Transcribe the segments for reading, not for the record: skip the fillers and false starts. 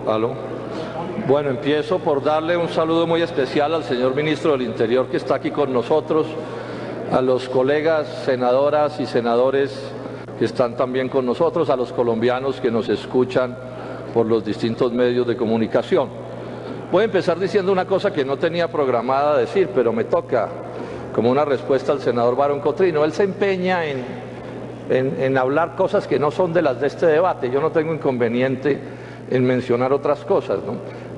Aló. Bueno, empiezo por darle un saludo muy especial al señor ministro del Interior que está aquí con nosotros, a los colegas senadoras y senadores que están también con nosotros, a los colombianos que nos escuchan por los distintos medios de comunicación. Voy a empezar diciendo una cosa que no tenía programada decir, pero me toca como una respuesta al senador Barón Cotrino. Él se empeña en hablar cosas que no son de las de este debate. Yo no tengo inconveniente en mencionar otras cosas, ¿no?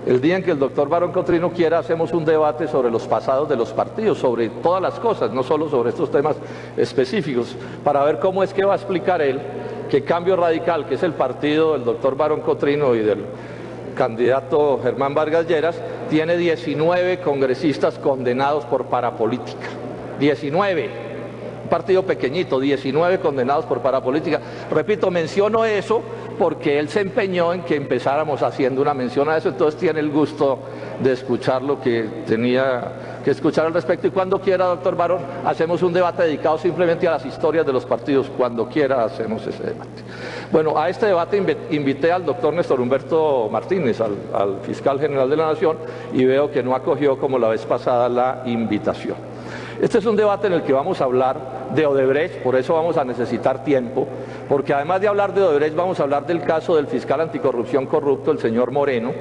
El día en que el doctor Barón Cotrino quiera, hacemos un debate sobre los pasados de los partidos, sobre todas las cosas, no solo sobre estos temas específicos, para ver cómo es que va a explicar él que Cambio Radical, que es el partido del doctor Barón Cotrino y del candidato Germán Vargas Lleras, tiene 19 congresistas condenados por parapolítica. 19. Un partido pequeñito, 19 condenados por parapolítica. Repito, menciono eso porque él se empeñó en que empezáramos haciendo una mención a eso, entonces tiene el gusto de escuchar lo que tenía que escuchar al respecto. Y cuando quiera, doctor Barón, hacemos un debate dedicado simplemente a las historias de los partidos. Cuando quiera hacemos ese debate. Bueno, a este debate invité al doctor Néstor Humberto Martínez, al fiscal general de la Nación, y veo que no acogió como la vez pasada la invitación. Este es un debate en el que vamos a hablar de Odebrecht, por eso vamos a necesitar tiempo, porque además de hablar de Odebrecht vamos a hablar del caso del fiscal anticorrupción corrupto, el señor Moreno,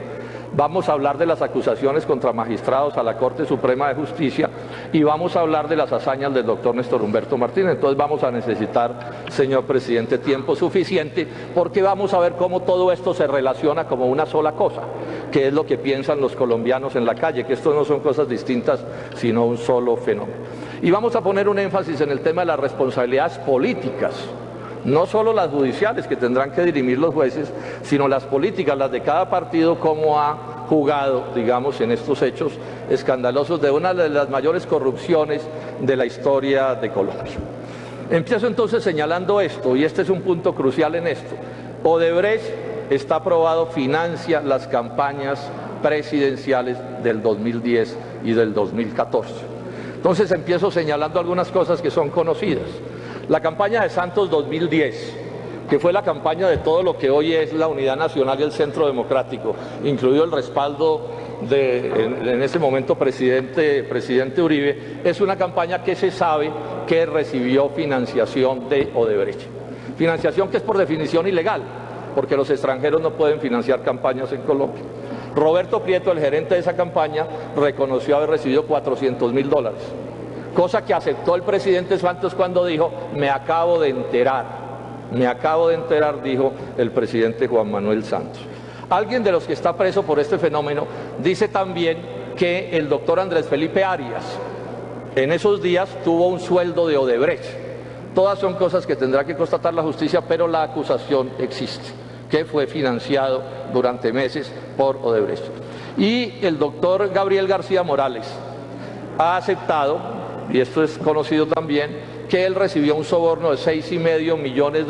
vamos a hablar de las acusaciones contra magistrados a la Corte Suprema de Justicia y vamos a hablar de las hazañas del doctor Néstor Humberto Martínez. Entonces vamos a necesitar, señor presidente, tiempo suficiente, porque vamos a ver cómo todo esto se relaciona como una sola cosa, que es lo que piensan los colombianos en la calle, que esto no son cosas distintas, sino un solo fenómeno. Y vamos a poner un énfasis en el tema de las responsabilidades políticas, no solo las judiciales que tendrán que dirimir los jueces, sino las políticas, las de cada partido, cómo ha jugado, digamos, en estos hechos escandalosos de una de las mayores corrupciones de la historia de Colombia. Empiezo entonces señalando esto, y este es un punto crucial en esto. Odebrecht, está aprobado, financia las campañas presidenciales del 2010 y del 2014. Entonces empiezo señalando algunas cosas que son conocidas. La campaña de Santos 2010, que fue la campaña de todo lo que hoy es la Unidad Nacional y el Centro Democrático, incluido el respaldo en ese momento presidente Uribe, es una campaña que se sabe que recibió financiación de Odebrecht. Financiación que es por definición ilegal, porque los extranjeros no pueden financiar campañas en Colombia. Roberto Prieto, el gerente de esa campaña, reconoció haber recibido $400.000. Cosa que aceptó el presidente Santos cuando dijo, me acabo de enterar, dijo el presidente Juan Manuel Santos. Alguien de los que está preso por este fenómeno dice también que el doctor Andrés Felipe Arias en esos días tuvo un sueldo de Odebrecht. Todas son cosas que tendrá que constatar la justicia, pero la acusación existe, que fue financiado durante meses por Odebrecht. Y el doctor Gabriel García Morales ha aceptado, y esto es conocido también, que él recibió un soborno de $6,5 millones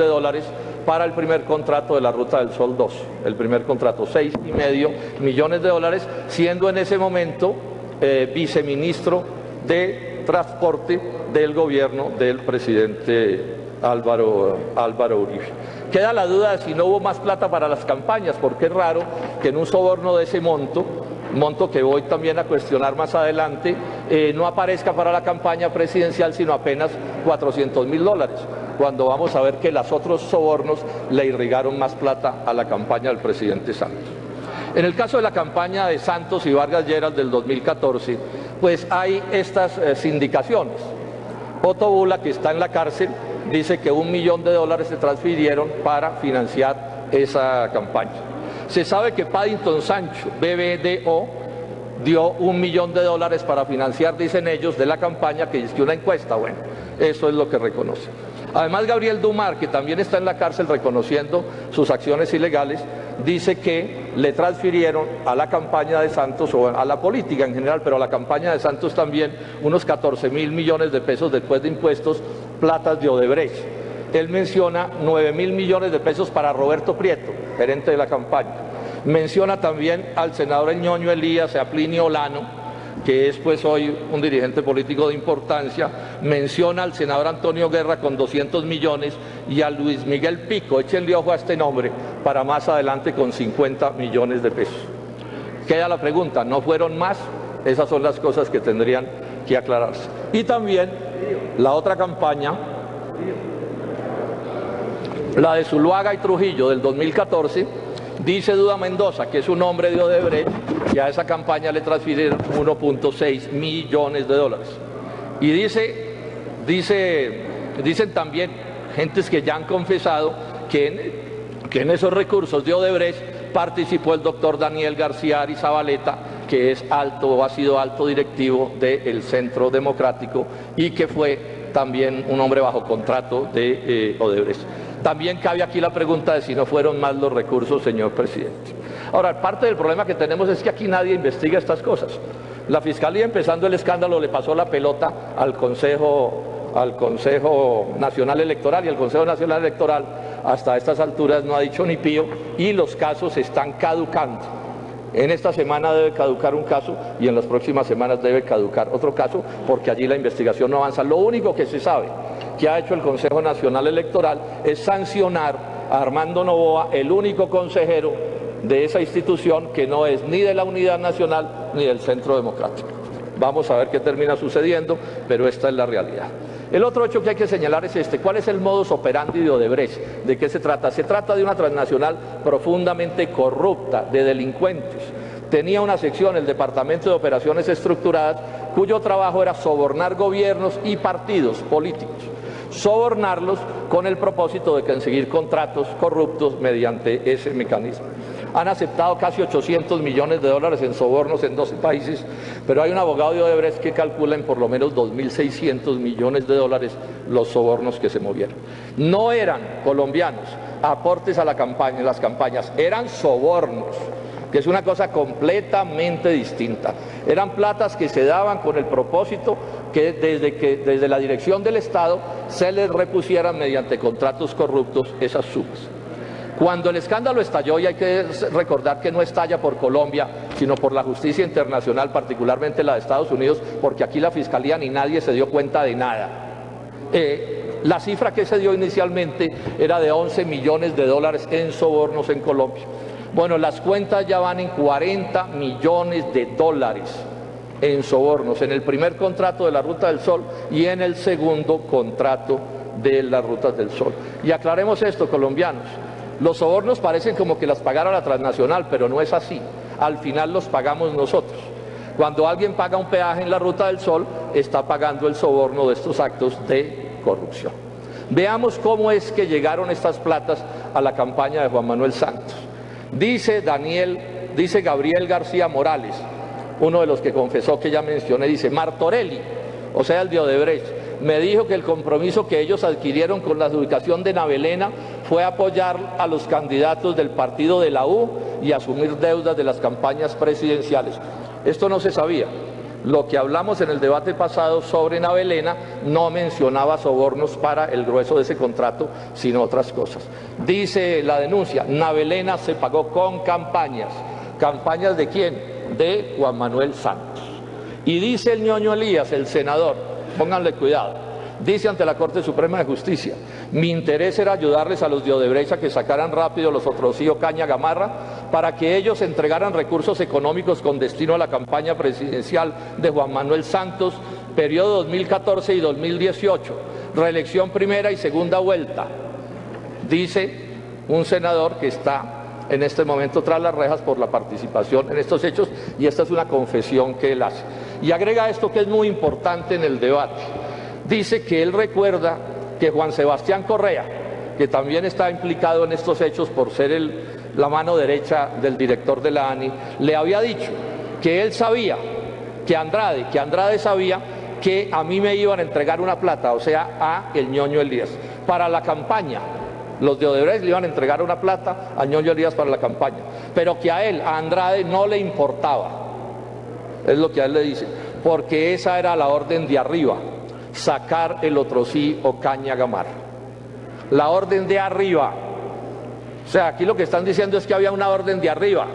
para el primer contrato de la Ruta del Sol 2. El primer contrato, $6,5 millones, siendo en ese momento viceministro de Transporte del gobierno del presidente Álvaro Uribe. Queda la duda de si no hubo más plata para las campañas, porque es raro que en un soborno de ese monto que voy también a cuestionar más adelante, no aparezca para la campaña presidencial sino apenas $400.000, cuando vamos a ver que los otros sobornos le irrigaron más plata a la campaña del presidente Santos. En el caso de la campaña de Santos y Vargas Lleras del 2014, pues hay estas sindicaciones. Otto Bula, que está en la cárcel, dice que $1 millón se transfirieron para financiar esa campaña. Se sabe que Paddington Sancho, BBDO, dio $1 millón para financiar, dicen ellos, de la campaña, que es una encuesta. Bueno, eso es lo que reconoce. Además, Gabriel Dumar, que también está en la cárcel reconociendo sus acciones ilegales, dice que le transfirieron a la campaña de Santos, o a la política en general, pero a la campaña de Santos también, unos $14.000 millones después de impuestos, platas de Odebrecht. Él menciona $9.000 millones para Roberto Prieto, gerente de la campaña. Menciona también al senador Ñoño Elías, a Plinio Olano, que es pues hoy un dirigente político de importancia. Menciona al senador Antonio Guerra con $200 millones y a Luis Miguel Pico, échenle ojo a este nombre, para más adelante con 50 millones de pesos. Queda la pregunta, ¿no fueron más? Esas son las cosas que tendrían que aclararse. Y también la otra campaña, la de Zuluaga y Trujillo del 2014, dice Duda Mendoza, que es un hombre de Odebrecht, que a esa campaña le transfirieron 1.6 millones de dólares. Y dicen también gentes que ya han confesado que en esos recursos de Odebrecht participó el doctor Daniel García Arizabaleta, que es alto o ha sido alto directivo del Centro Democrático y que fue también un hombre bajo contrato de Odebrecht. También cabe aquí la pregunta de si no fueron más los recursos, señor presidente. Ahora, parte del problema que tenemos es que aquí nadie investiga estas cosas. La Fiscalía, empezando el escándalo, le pasó la pelota al Consejo Nacional Electoral, y el Consejo Nacional Electoral hasta estas alturas no ha dicho ni pío, y los casos están caducando. En esta semana debe caducar un caso y en las próximas semanas debe caducar otro caso, porque allí la investigación no avanza. Lo único que se sabe que ha hecho el Consejo Nacional Electoral es sancionar a Armando Noboa, el único consejero de esa institución que no es ni de la Unidad Nacional ni del Centro Democrático. Vamos a ver qué termina sucediendo, pero esta es la realidad. El otro hecho que hay que señalar es este. ¿Cuál es el modus operandi de Odebrecht? ¿De qué se trata? Se trata de una transnacional profundamente corrupta, de delincuentes. Tenía una sección, el Departamento de Operaciones Estructuradas, cuyo trabajo era sobornar gobiernos y partidos políticos. Sobornarlos con el propósito de conseguir contratos corruptos mediante ese mecanismo. Han aceptado casi 800 millones de dólares en sobornos en 12 países, pero hay un abogado de Odebrecht que calcula en por lo menos 2.600 millones de dólares los sobornos que se movieron. No eran colombianos aportes a la campaña, en las campañas, eran sobornos, que es una cosa completamente distinta. Eran platas que se daban con el propósito que desde la dirección del Estado se les repusieran mediante contratos corruptos esas sumas. Cuando el escándalo estalló, y hay que recordar que no estalla por Colombia, sino por la justicia internacional, particularmente la de Estados Unidos, porque aquí la Fiscalía ni nadie se dio cuenta de nada. La cifra que se dio inicialmente era de 11 millones de dólares en sobornos en Colombia. Bueno, las cuentas ya van en 40 millones de dólares en sobornos, en el primer contrato de la Ruta del Sol y en el segundo contrato de las Rutas del Sol. Y aclaremos esto, colombianos. Los sobornos parecen como que las pagara la transnacional, pero no es así. Al final los pagamos nosotros. Cuando alguien paga un peaje en la Ruta del Sol, está pagando el soborno de estos actos de corrupción. Veamos cómo es que llegaron estas platas a la campaña de Juan Manuel Santos. Dice Gabriel García Morales, uno de los que confesó que ya mencioné, dice: Martorelli, o sea el de Odebrecht, me dijo que el compromiso que ellos adquirieron con la adjudicación de Navelena fue apoyar a los candidatos del partido de la U y asumir deudas de las campañas presidenciales. Esto no se sabía. Lo que hablamos en el debate pasado sobre Navelena no mencionaba sobornos para el grueso de ese contrato, sino otras cosas. Dice la denuncia: Navelena se pagó con campañas. ¿Campañas de quién? De Juan Manuel Santos. Y dice el ñoño Elías, el senador, pónganle cuidado, dice ante la Corte Suprema de Justicia: mi interés era ayudarles a los de Odebrecht a que sacaran rápido los Otrosí, Ocaña, Gamarra, para que ellos entregaran recursos económicos con destino a la campaña presidencial de Juan Manuel Santos, periodo 2014 y 2018, reelección primera y segunda vuelta. Dice un senador que está en este momento tras las rejas por la participación en estos hechos, y esta es una confesión que él hace. Y agrega esto que es muy importante en el debate. Dice que él recuerda que Juan Sebastián Correa, que también está implicado en estos hechos por ser la mano derecha del director de la ANI, le había dicho que él sabía, que Andrade sabía que a mí me iban a entregar una plata, o sea, a el ñoño Elías, para la campaña. Los de Odebrecht le iban a entregar una plata a ñoño Elías para la campaña, pero que a él, a Andrade, no le importaba. Es lo que a él le dice, porque esa era la orden de arriba, sacar el Otrosí, Ocaña, Gamarra. La orden de arriba. O sea, aquí lo que están diciendo es que había una orden de arriba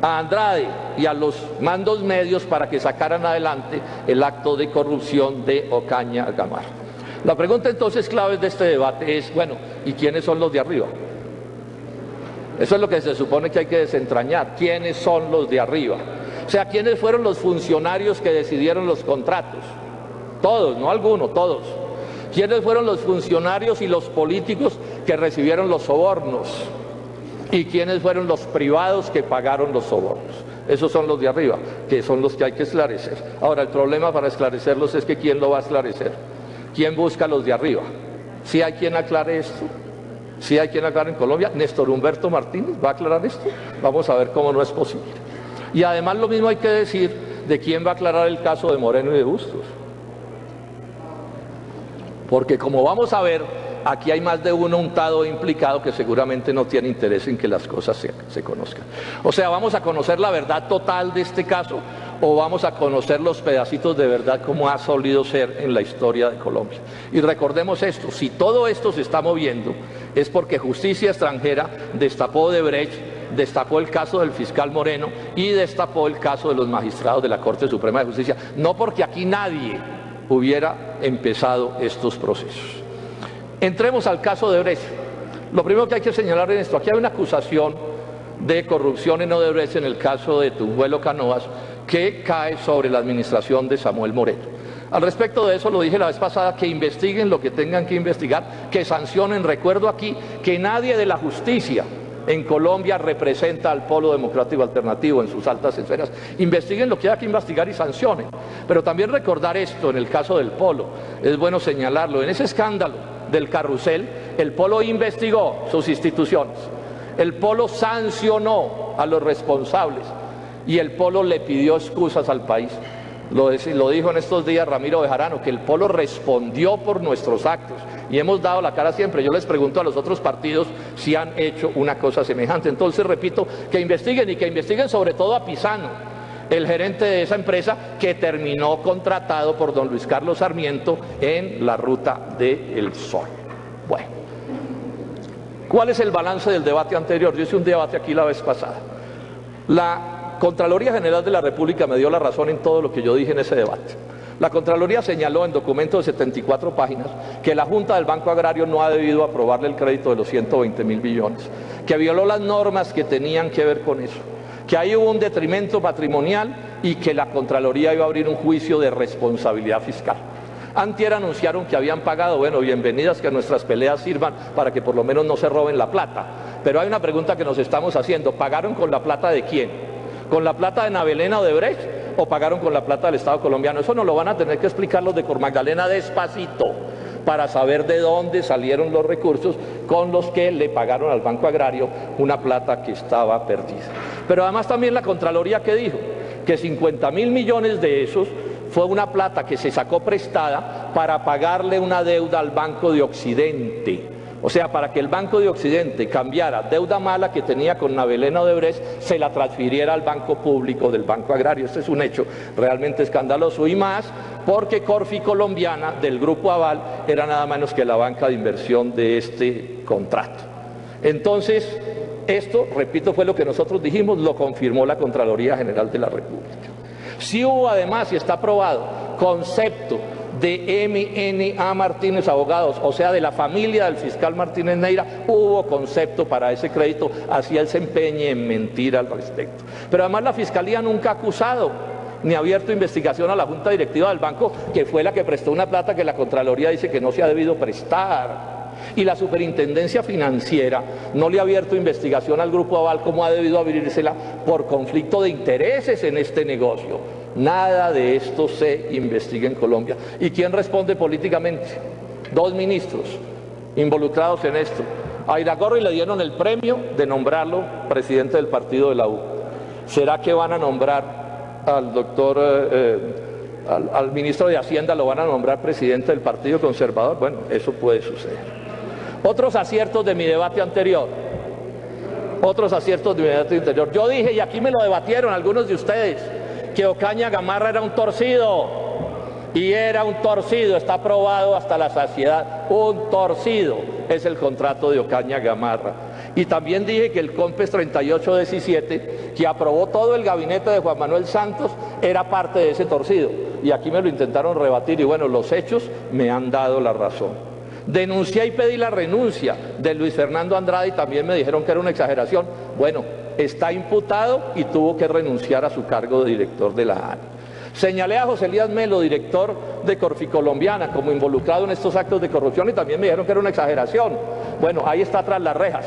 a Andrade y a los mandos medios para que sacaran adelante el acto de corrupción de Ocaña, Gamarra. La pregunta entonces clave de este debate es, bueno, ¿y quiénes son los de arriba? Eso es lo que se supone que hay que desentrañar. ¿Quiénes son los de arriba? O sea, ¿quiénes fueron los funcionarios que decidieron los contratos? Todos, no algunos, todos. ¿Quiénes fueron los funcionarios y los políticos que recibieron los sobornos? ¿Y quiénes fueron los privados que pagaron los sobornos? Esos son los de arriba, que son los que hay que esclarecer. Ahora, el problema para esclarecerlos es que ¿quién lo va a esclarecer? ¿Quién busca a los de arriba? ¿Sí hay quien aclare esto? ¿Sí hay quien aclare en Colombia? ¿Néstor Humberto Martínez va a aclarar esto? Vamos a ver cómo no es posible. Y además lo mismo hay que decir de quién va a aclarar el caso de Moreno y de Bustos. Porque como vamos a ver, aquí hay más de uno untado e implicado que seguramente no tiene interés en que las cosas se conozcan. O sea, ¿vamos a conocer la verdad total de este caso o vamos a conocer los pedacitos de verdad como ha solido ser en la historia de Colombia? Y recordemos esto, si todo esto se está moviendo es porque Justicia Extranjera destapó Odebrecht, destapó el caso del fiscal Moreno y destapó el caso de los magistrados de la Corte Suprema de Justicia, no porque aquí nadie hubiera empezado estos procesos. Entremos al caso de Odebrecht. Lo primero que hay que señalar en esto, aquí hay una acusación de corrupción en Odebrecht en el caso de Tunjuelo Canoas que cae sobre la administración de Samuel Moreno. Al respecto de eso lo dije la vez pasada, que investiguen lo que tengan que investigar, que sancionen. Recuerdo aquí que nadie de la justicia en Colombia representa al polo democrático alternativo en sus altas esferas. Investiguen lo que haya que investigar y sancionen. Pero también recordar esto en el caso del polo, es bueno señalarlo, en ese escándalo del carrusel, el polo investigó sus instituciones, el polo sancionó a los responsables y el polo le pidió excusas al país. Lo dijo en estos días Ramiro Bejarano, que el polo respondió por nuestros actos y hemos dado la cara siempre. Yo les pregunto a los otros partidos si han hecho una cosa semejante. Entonces repito, que investiguen y que investiguen sobre todo a Pisano, el gerente de esa empresa que terminó contratado por don Luis Carlos Sarmiento en la Ruta del Sol. Bueno, ¿cuál es el balance del debate anterior? Yo hice un debate aquí la vez pasada. La Contraloría General de la República me dio la razón en todo lo que yo dije en ese debate. La Contraloría señaló en documento de 74 páginas que la Junta del Banco Agrario no ha debido aprobarle el crédito de los 120.000 millones, que violó las normas que tenían que ver con eso, que ahí hubo un detrimento patrimonial y que la Contraloría iba a abrir un juicio de responsabilidad fiscal. Antier anunciaron que habían pagado. Bueno, bienvenidas, que nuestras peleas sirvan para que por lo menos no se roben la plata. Pero hay una pregunta que nos estamos haciendo: ¿pagaron con la plata de quién? ¿Con la plata de Navelena Odebrecht o pagaron con la plata del Estado colombiano? Eso nos lo van a tener que explicar los de Cor Magdalena despacito, para saber de dónde salieron los recursos con los que le pagaron al Banco Agrario una plata que estaba perdida. Pero además también la Contraloría, que dijo que 50.000 millones de esos fue una plata que se sacó prestada para pagarle una deuda al Banco de Occidente. O sea, para que el Banco de Occidente cambiara deuda mala que tenía con Navelena Odebrecht, se la transfiriera al Banco Público del Banco Agrario. Este es un hecho realmente escandaloso, y más porque Corfi Colombiana, del Grupo Aval, era nada menos que la banca de inversión de este contrato. Entonces, esto, repito, fue lo que nosotros dijimos, lo confirmó la Contraloría General de la República. Sí hubo además, y está aprobado, concepto de M.N.A. Martínez Abogados, o sea, de la familia del fiscal Martínez Neira, hubo concepto para ese crédito, así él se empeñe en mentir al respecto. Pero además la Fiscalía nunca ha acusado ni ha abierto investigación a la Junta Directiva del banco, que fue la que prestó una plata que la Contraloría dice que no se ha debido prestar. Y la Superintendencia Financiera no le ha abierto investigación al Grupo Aval como ha debido abrírsela por conflicto de intereses en este negocio. Nada de esto se investiga en Colombia. ¿Y quién responde políticamente? Dos ministros involucrados en esto. A Iragorri le dieron el premio de nombrarlo presidente del partido de la U. ¿Será que van a nombrar al doctor, al ministro de Hacienda, lo van a nombrar presidente del Partido Conservador? Bueno, eso puede suceder. Otros aciertos de mi debate anterior. Yo dije, y aquí me lo debatieron algunos de ustedes, que Ocaña Gamarra era un torcido, y era un torcido, está aprobado hasta la saciedad, un torcido es el contrato de Ocaña Gamarra. Y también dije que el COMPES 3817, que aprobó todo el gabinete de Juan Manuel Santos, era parte de ese torcido, y aquí me lo intentaron rebatir, y bueno, los hechos me han dado la razón. Denuncié y pedí la renuncia de Luis Fernando Andrade y también me dijeron que era una exageración. Bueno, está imputado y tuvo que renunciar a su cargo de director de la ANI. Señalé a José Elías Melo, director de Corficolombiana, como involucrado en estos actos de corrupción y también me dijeron que era una exageración. Bueno, ahí está tras las rejas,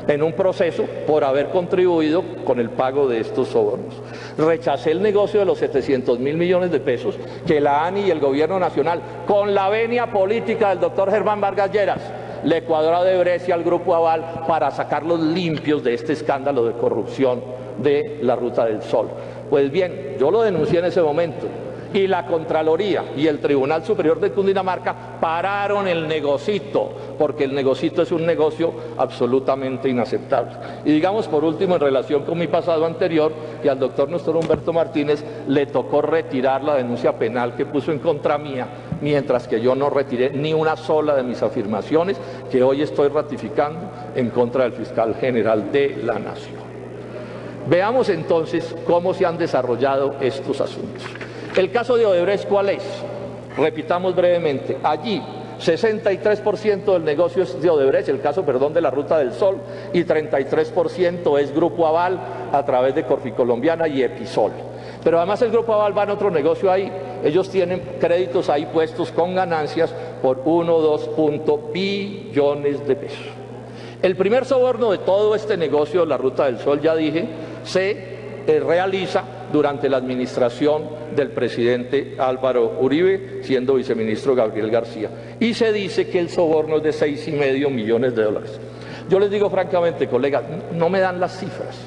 en un proceso por haber contribuido con el pago de estos sobornos. Rechacé el negocio de los 700.000 millones de pesos que la ANI y el gobierno nacional, con la venia política del doctor Germán Vargas Lleras, le cuadró a Debrecht y al Grupo Aval para sacarlos limpios de este escándalo de corrupción de la Ruta del Sol. Pues bien, yo lo denuncié en ese momento y la Contraloría y el Tribunal Superior de Cundinamarca pararon el negocito, porque el negocito es un negocio absolutamente inaceptable. Y digamos por último, en relación con mi pasado anterior, que al doctor Néstor Humberto Martínez le tocó retirar la denuncia penal que puso en contra mía, mientras que yo no retiré ni una sola de mis afirmaciones que hoy estoy ratificando en contra del fiscal general de la Nación. Veamos entonces cómo se han desarrollado estos asuntos. El caso de Odebrecht, ¿cuál es? Repitamos brevemente. Allí, 63% del negocio es de Odebrecht, el caso, perdón, de la Ruta del Sol, y 33% es Grupo Aval a través de Corficolombiana y Episol. Pero además el Grupo Aval va en otro negocio ahí. Ellos tienen créditos ahí puestos con ganancias por 1 o 2 billones de pesos. El primer soborno de todo este negocio de la Ruta del Sol, ya dije, se realiza durante la administración del presidente Álvaro Uribe, siendo viceministro Gabriel García. Y se dice que el soborno es de 6,5 millones de dólares. Yo les digo francamente, colegas, no me dan las cifras.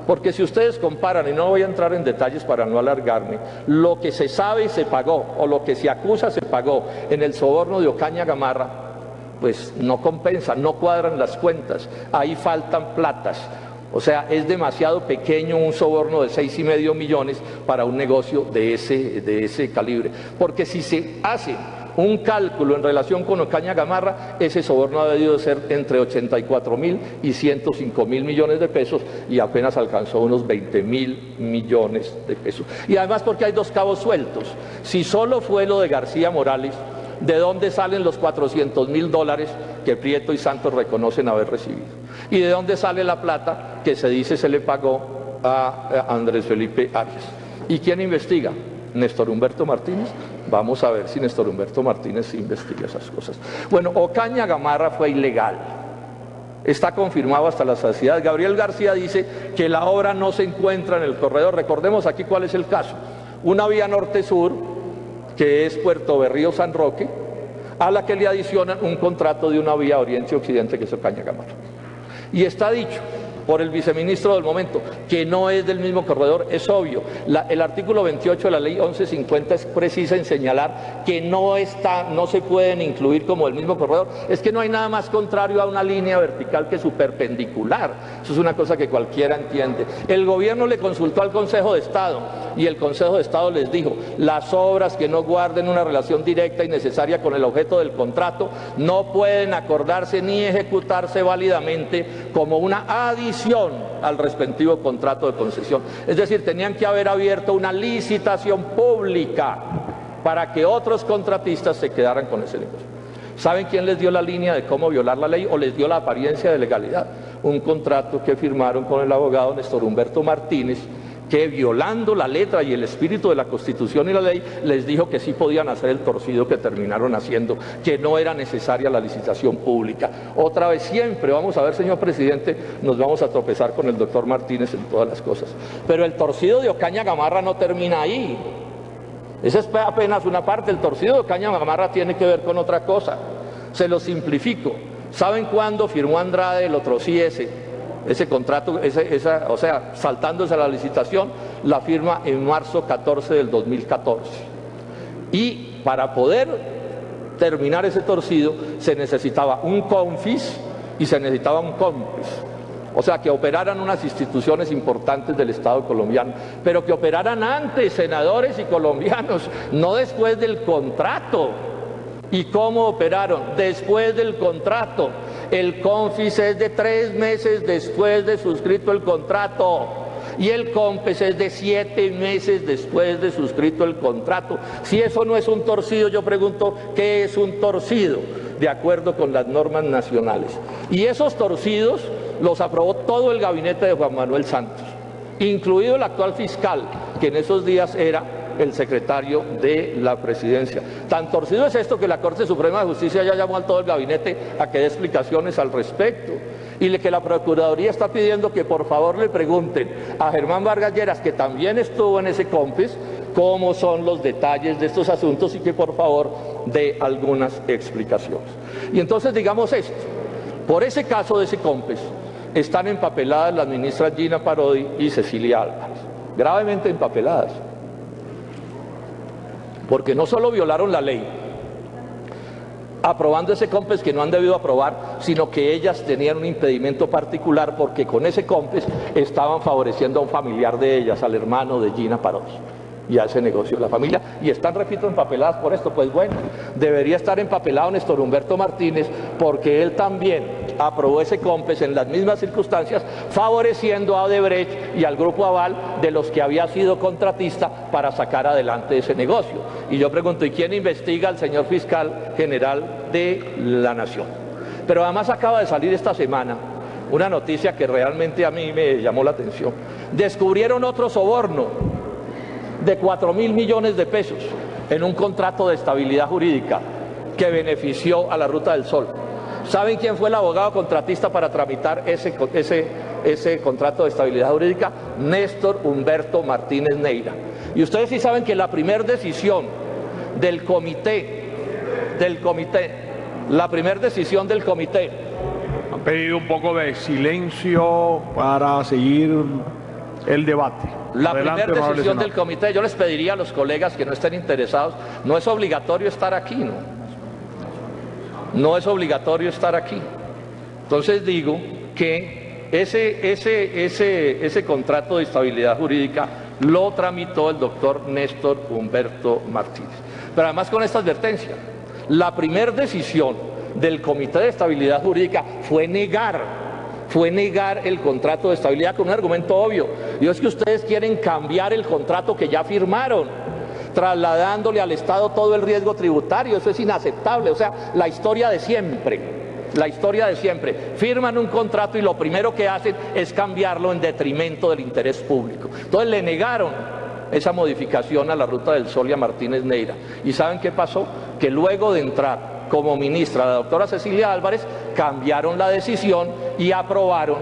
Porque si ustedes comparan, y no voy a entrar en detalles para no alargarme, lo que se sabe y se pagó, o lo que se acusa se pagó en el soborno de Ocaña Gamarra, pues no compensa, no cuadran las cuentas, ahí faltan platas. O sea, es demasiado pequeño un soborno de 6,5 millones para un negocio de ese calibre. Porque si se hace un cálculo en relación con Ocaña Gamarra, ese soborno ha debido ser entre 84.000 y 105.000 millones de pesos y apenas alcanzó unos 20.000 millones de pesos. Y además porque hay dos cabos sueltos. Si solo fue lo de García Morales, ¿de dónde salen los 400.000 dólares que Prieto y Santos reconocen haber recibido? ¿Y de dónde sale la plata que se dice se le pagó a Andrés Felipe Arias? ¿Y quién investiga? ¿Néstor Humberto Martínez? Vamos a ver si Néstor Humberto Martínez investiga esas cosas. Bueno, Ocaña Gamarra fue ilegal. Está confirmado hasta la saciedad. Gabriel García dice que la obra no se encuentra en el corredor. Recordemos aquí cuál es el caso. Una vía norte-sur, que es Puerto Berrío-San Roque, a la que le adicionan un contrato de una vía oriente-occidente, que es Ocaña Gamarra. Y está dicho por el viceministro del momento que no es del mismo corredor, es obvio. El artículo 28 de la ley 1150 es precisa en señalar que no se pueden incluir como el mismo corredor. Es que no hay nada más contrario a una línea vertical que su perpendicular. Eso es una cosa que cualquiera entiende. El gobierno le consultó al Consejo de Estado y el Consejo de Estado les dijo: las obras que no guarden una relación directa y necesaria con el objeto del contrato no pueden acordarse ni ejecutarse válidamente como una adición al respectivo contrato de concesión. Es decir, tenían que haber abierto una licitación pública para que otros contratistas se quedaran con ese negocio. ¿Saben quién les dio la línea de cómo violar la ley o les dio la apariencia de legalidad? Un contrato que firmaron con el abogado Néstor Humberto Martínez, que violando la letra y el espíritu de la Constitución y la ley, les dijo que sí podían hacer el torcido que terminaron haciendo, que no era necesaria la licitación pública. Otra vez, siempre vamos a ver, señor presidente, nos vamos a tropezar con el doctor Martínez en todas las cosas. Pero el torcido de Ocaña Gamarra no termina ahí. Esa es apenas una parte. El torcido de Ocaña Gamarra tiene que ver con otra cosa. Se lo simplifico. ¿Saben cuándo firmó Andrade el otro sí ese contrato, o sea, saltándose a la licitación? La firma en marzo 14 del 2014. Y para poder terminar ese torcido se necesitaba un CONFIS y se necesitaba un COMPES. O sea, que operaran unas instituciones importantes del Estado colombiano, pero que operaran antes, senadores y colombianos, no después del contrato. ¿Y cómo operaron? Después del contrato. El CONFIS es de 3 meses después de suscrito el contrato. y el COMPES es de 7 meses después de suscrito el contrato. Si eso no es un torcido, yo pregunto, ¿qué es un torcido? De acuerdo con las normas nacionales. Y esos torcidos los aprobó todo el gabinete de Juan Manuel Santos, incluido el actual fiscal, que en esos días era el secretario de la presidencia. Tan torcido es esto que la Corte Suprema de Justicia ya llamó a todo el gabinete a que dé explicaciones al respecto, y que la Procuraduría está pidiendo que por favor le pregunten a Germán Vargas Lleras, que también estuvo en ese COMPES, cómo son los detalles de estos asuntos y que por favor dé algunas explicaciones. Y entonces digamos esto, por ese caso de ese COMPES están empapeladas las ministras Gina Parodi y Cecilia Álvarez, gravemente empapeladas, porque no solo violaron la ley aprobando ese COMPES que no han debido aprobar, sino que ellas tenían un impedimento particular porque con ese COMPES estaban favoreciendo a un familiar de ellas, al hermano de Gina Parodi, y a ese negocio de la familia, y están, repito, empapeladas por esto. Pues bueno, debería estar empapelado Néstor Humberto Martínez, porque él también aprobó ese COMPES en las mismas circunstancias, favoreciendo a Odebrecht y al Grupo Aval, de los que había sido contratista para sacar adelante ese negocio. Y yo pregunto, ¿y quién investiga al señor fiscal general de la Nación? Pero además acaba de salir esta semana una noticia que realmente a mí me llamó la atención. Descubrieron otro soborno de 4.000 millones de pesos en un contrato de estabilidad jurídica que benefició a la Ruta del Sol. ¿Saben quién fue el abogado contratista para tramitar ese contrato de estabilidad jurídica? Néstor Humberto Martínez Neira. Y ustedes sí saben que la primera decisión del comité, Han pedido un poco de silencio para seguir el debate. La primera decisión del comité, yo les pediría a los colegas que no estén interesados, no es obligatorio estar aquí, ¿no? No es obligatorio estar aquí. Entonces digo que ese contrato de estabilidad jurídica lo tramitó el doctor Néstor Humberto Martínez. Pero además con esta advertencia, la primera decisión del Comité de Estabilidad Jurídica fue negar el contrato de estabilidad con un argumento obvio, y es que ustedes quieren cambiar el contrato que ya firmaron, trasladándole al Estado todo el riesgo tributario. Eso es inaceptable. O sea, la historia de siempre, firman un contrato y lo primero que hacen es cambiarlo en detrimento del interés público. Entonces le negaron esa modificación a la Ruta del Sol y a Martínez Neira. ¿Y saben qué pasó? Que luego de entrar como ministra la doctora Cecilia Álvarez, cambiaron la decisión y aprobaron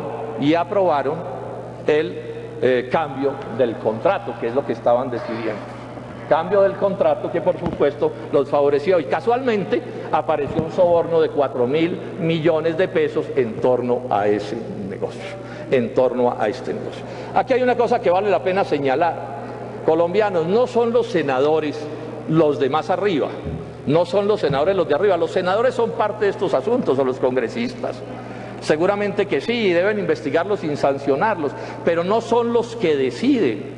el cambio del contrato, que es lo que estaban decidiendo. Cambio del contrato que por supuesto los favoreció, y casualmente apareció un soborno de 4.000 millones de pesos en torno a ese negocio, Aquí hay una cosa que vale la pena señalar. Colombianos, no son los senadores los de más arriba, los senadores son parte de estos asuntos, o los congresistas. Seguramente que sí, deben investigarlos sin sancionarlos, pero no son los que deciden.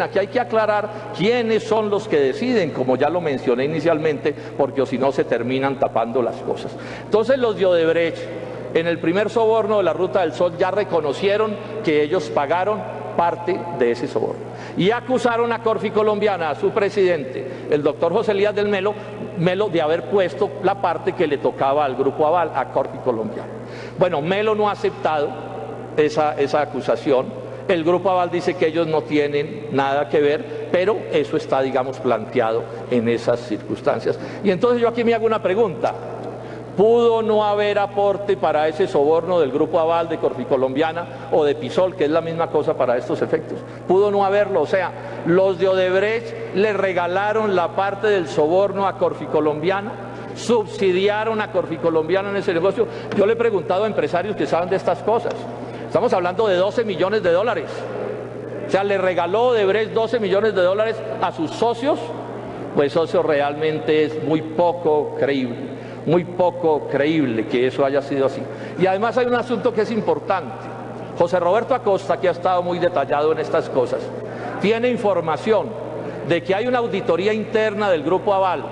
Aquí hay que aclarar quiénes son los que deciden, como ya lo mencioné inicialmente, porque si no se terminan tapando las cosas. Entonces los de Odebrecht, en el primer soborno de la Ruta del Sol, ya reconocieron que ellos pagaron parte de ese soborno y acusaron a Corfi Colombiana, a su presidente, el doctor José Elías del Melo, de haber puesto la parte que le tocaba al Grupo Aval, a Corfi Colombiana. Bueno, Melo no ha aceptado esa acusación. El Grupo Aval dice que ellos no tienen nada que ver, pero eso está, digamos, planteado en esas circunstancias. Y entonces yo aquí me hago una pregunta. ¿Pudo no haber aporte para ese soborno del Grupo Aval, de Corfi Colombiana o de Pisol, que es la misma cosa para estos efectos? ¿Pudo no haberlo? O sea, los de Odebrecht le regalaron la parte del soborno a Corfi Colombiana, subsidiaron a Corfi Colombiana en ese negocio. Yo le he preguntado a empresarios que saben de estas cosas. Estamos hablando de 12 millones de dólares. O sea, le regaló Odebrecht 12 millones de dólares a sus socios. Pues eso realmente es muy poco creíble que eso haya sido así. Y además hay un asunto que es importante. José Roberto Acosta, que ha estado muy detallado en estas cosas, tiene información de que hay una auditoría interna del Grupo Aval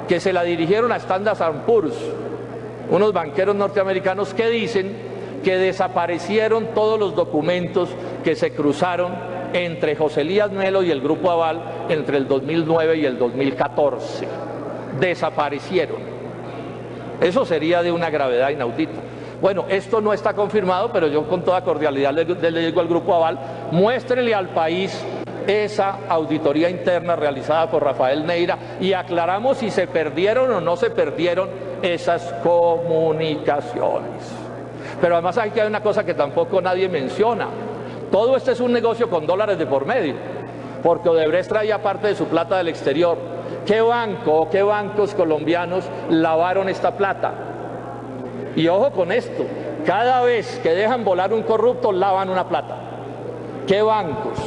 que se la dirigieron a Standard & Poor's, unos banqueros norteamericanos, que dicen que desaparecieron todos los documentos que se cruzaron entre José Elías Melo y el Grupo Aval entre el 2009 y el 2014. Desaparecieron. Eso sería de una gravedad inaudita. Bueno, esto no está confirmado, pero yo con toda cordialidad le digo al Grupo Aval, muéstrele al país esa auditoría interna realizada por Rafael Neira y aclaramos si se perdieron o no se perdieron esas comunicaciones. Pero además hay que hay una cosa que tampoco nadie menciona. Todo este es un negocio con dólares de por medio, porque Odebrecht traía parte de su plata del exterior. ¿Qué banco o qué bancos colombianos lavaron esta plata? Y ojo con esto, cada vez que dejan volar un corrupto, lavan una plata. ¿Qué bancos?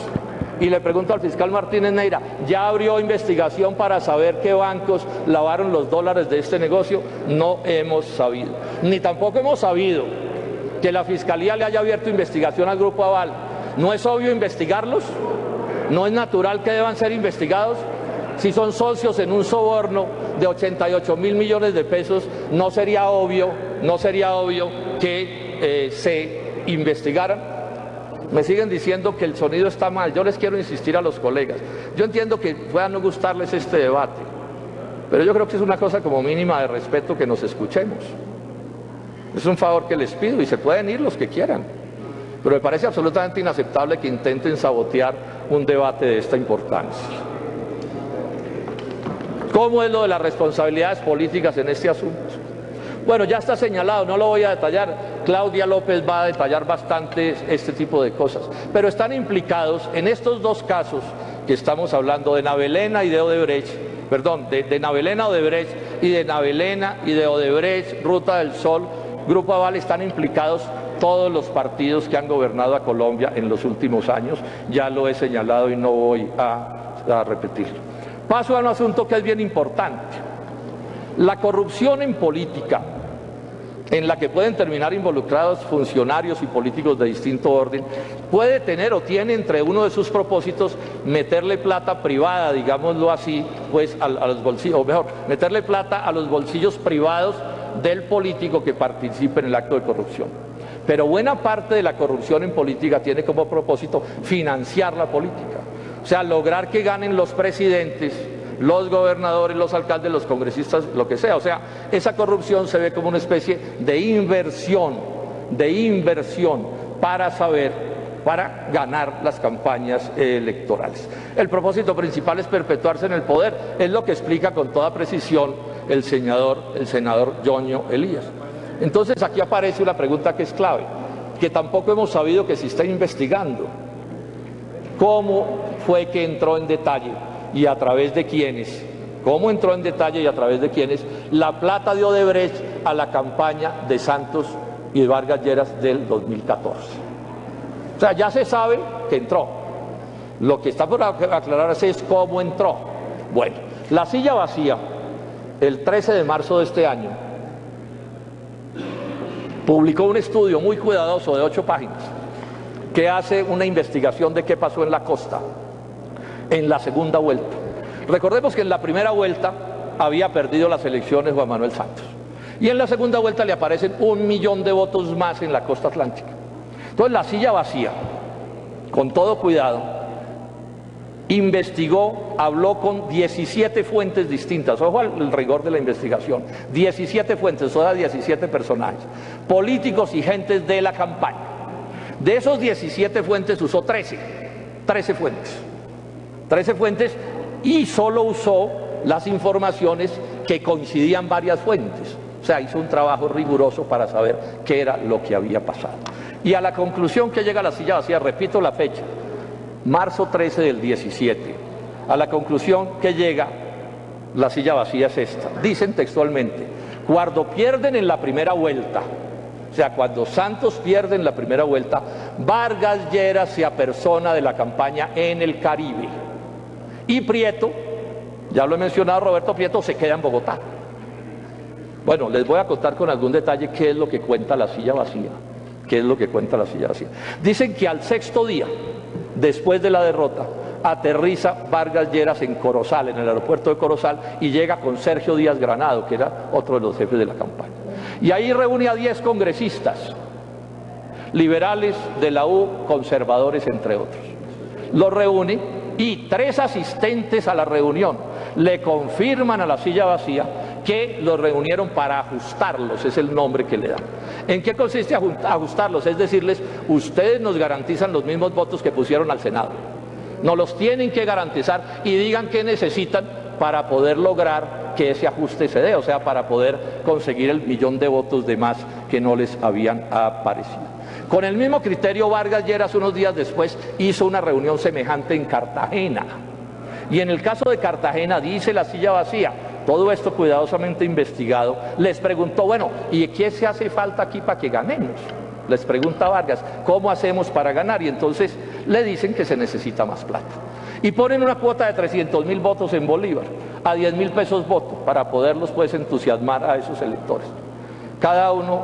Y le pregunto al fiscal Martínez Neira, ¿ya abrió investigación para saber qué bancos lavaron los dólares de este negocio? No hemos sabido. Ni tampoco hemos sabido que la Fiscalía le haya abierto investigación al Grupo Aval. ¿No es obvio investigarlos? ¿No es natural que deban ser investigados? Si son socios en un soborno de 88.000 millones de pesos, no sería obvio que se investigaran. Me siguen diciendo que el sonido está mal. Yo les quiero insistir a los colegas. Yo entiendo que pueda no gustarles este debate, pero yo creo que es una cosa como mínima de respeto que nos escuchemos. Es un favor que les pido y se pueden ir los que quieran. Pero me parece absolutamente inaceptable que intenten sabotear un debate de esta importancia. ¿Cómo es lo de las responsabilidades políticas en este asunto? Bueno, ya está señalado, no lo voy a detallar. Claudia López va a detallar bastante este tipo de cosas. Pero están implicados en estos dos casos que estamos hablando, de Navelena y de Odebrecht, perdón, de Navelena, Odebrecht, y de Navelena y de Odebrecht, Ruta del Sol, Grupo Aval, están implicados todos los partidos que han gobernado a Colombia en los últimos años. Ya lo he señalado y no voy a repetirlo. Paso a un asunto que es bien importante. La corrupción en política, en la que pueden terminar involucrados funcionarios y políticos de distinto orden, puede tener o tiene entre uno de sus propósitos meterle plata privada, digámoslo así, pues a los bolsillos, o mejor, meterle plata a los bolsillos privados del político que participe en el acto de corrupción. Pero buena parte de la corrupción en política tiene como propósito financiar la política, o sea, lograr que ganen los presidentes, los gobernadores, los alcaldes, los congresistas, lo que sea. O sea, esa corrupción se ve como una especie de inversión para ganar las campañas electorales. El propósito principal es perpetuarse en el poder, es lo que explica con toda precisión el senador Yoño Elías. Entonces aquí aparece una pregunta que es clave, que tampoco hemos sabido que se está investigando. ¿Cómo fue que entró en detalle y a través de quiénes? ¿Cómo entró en detalle y a través de quiénes la plata de Odebrecht a la campaña de Santos y de Vargas Lleras del 2014? O sea, ya se sabe que entró. Lo que está por aclararse es cómo entró. Bueno, La Silla Vacía, el 13 de marzo de este año, publicó un estudio muy cuidadoso de 8 páginas que hace una investigación de qué pasó en la costa en la segunda vuelta. Recordemos que en la primera vuelta había perdido las elecciones Juan Manuel Santos y en la segunda vuelta le aparecen 1 millón de votos más en la costa atlántica. Entonces La Silla Vacía, con todo cuidado, investigó, habló con 17 fuentes distintas, ojo al rigor de la investigación, 17 fuentes, o sea, 17 personajes, políticos y gentes de la campaña. De esos 17 fuentes usó 13 fuentes y solo usó las informaciones que coincidían varias fuentes. O sea, hizo un trabajo riguroso para saber qué era lo que había pasado. Y a la conclusión que llega La Silla Vacía, repito la fecha, marzo 13 del 17, a la conclusión que llega La Silla Vacía es esta. Dicen textualmente, cuando pierden en la primera vuelta, o sea, cuando Santos pierde en la primera vuelta, Vargas Lleras se apersona de la campaña en el Caribe. Y Prieto, ya lo he mencionado, Roberto Prieto, se queda en Bogotá. Bueno, les voy a contar con algún detalle qué es lo que cuenta La Silla Vacía. ¿Qué es lo que cuenta La Silla Vacía? Dicen que al 6º día, después de la derrota, aterriza Vargas Lleras en Corozal, en el aeropuerto de Corozal, y llega con Sergio Díaz Granado, que era otro de los jefes de la campaña. Y ahí reúne a 10 congresistas liberales de la U, conservadores entre otros. Los reúne y 3 asistentes a la reunión le confirman a la silla vacía que los reunieron para ajustarlos, es el nombre que le dan. ¿En qué consiste ajustarlos? Es decirles, ustedes nos garantizan los mismos votos que pusieron al Senado. Nos los tienen que garantizar y digan qué necesitan para poder lograr que ese ajuste se dé, o sea, para poder conseguir el 1.000.000 de votos de más que no les habían aparecido. Con el mismo criterio, Vargas Lleras unos días después hizo una reunión semejante en Cartagena. Y en el caso de Cartagena, dice la silla vacía, todo esto cuidadosamente investigado, les preguntó, bueno, ¿y qué se hace falta aquí para que ganemos? Les pregunta Vargas, ¿cómo hacemos para ganar? Y entonces le dicen que se necesita más plata. Y ponen una cuota de 300.000 votos en Bolívar, a 10.000 pesos voto, para poderlos pues entusiasmar a esos electores. Cada uno,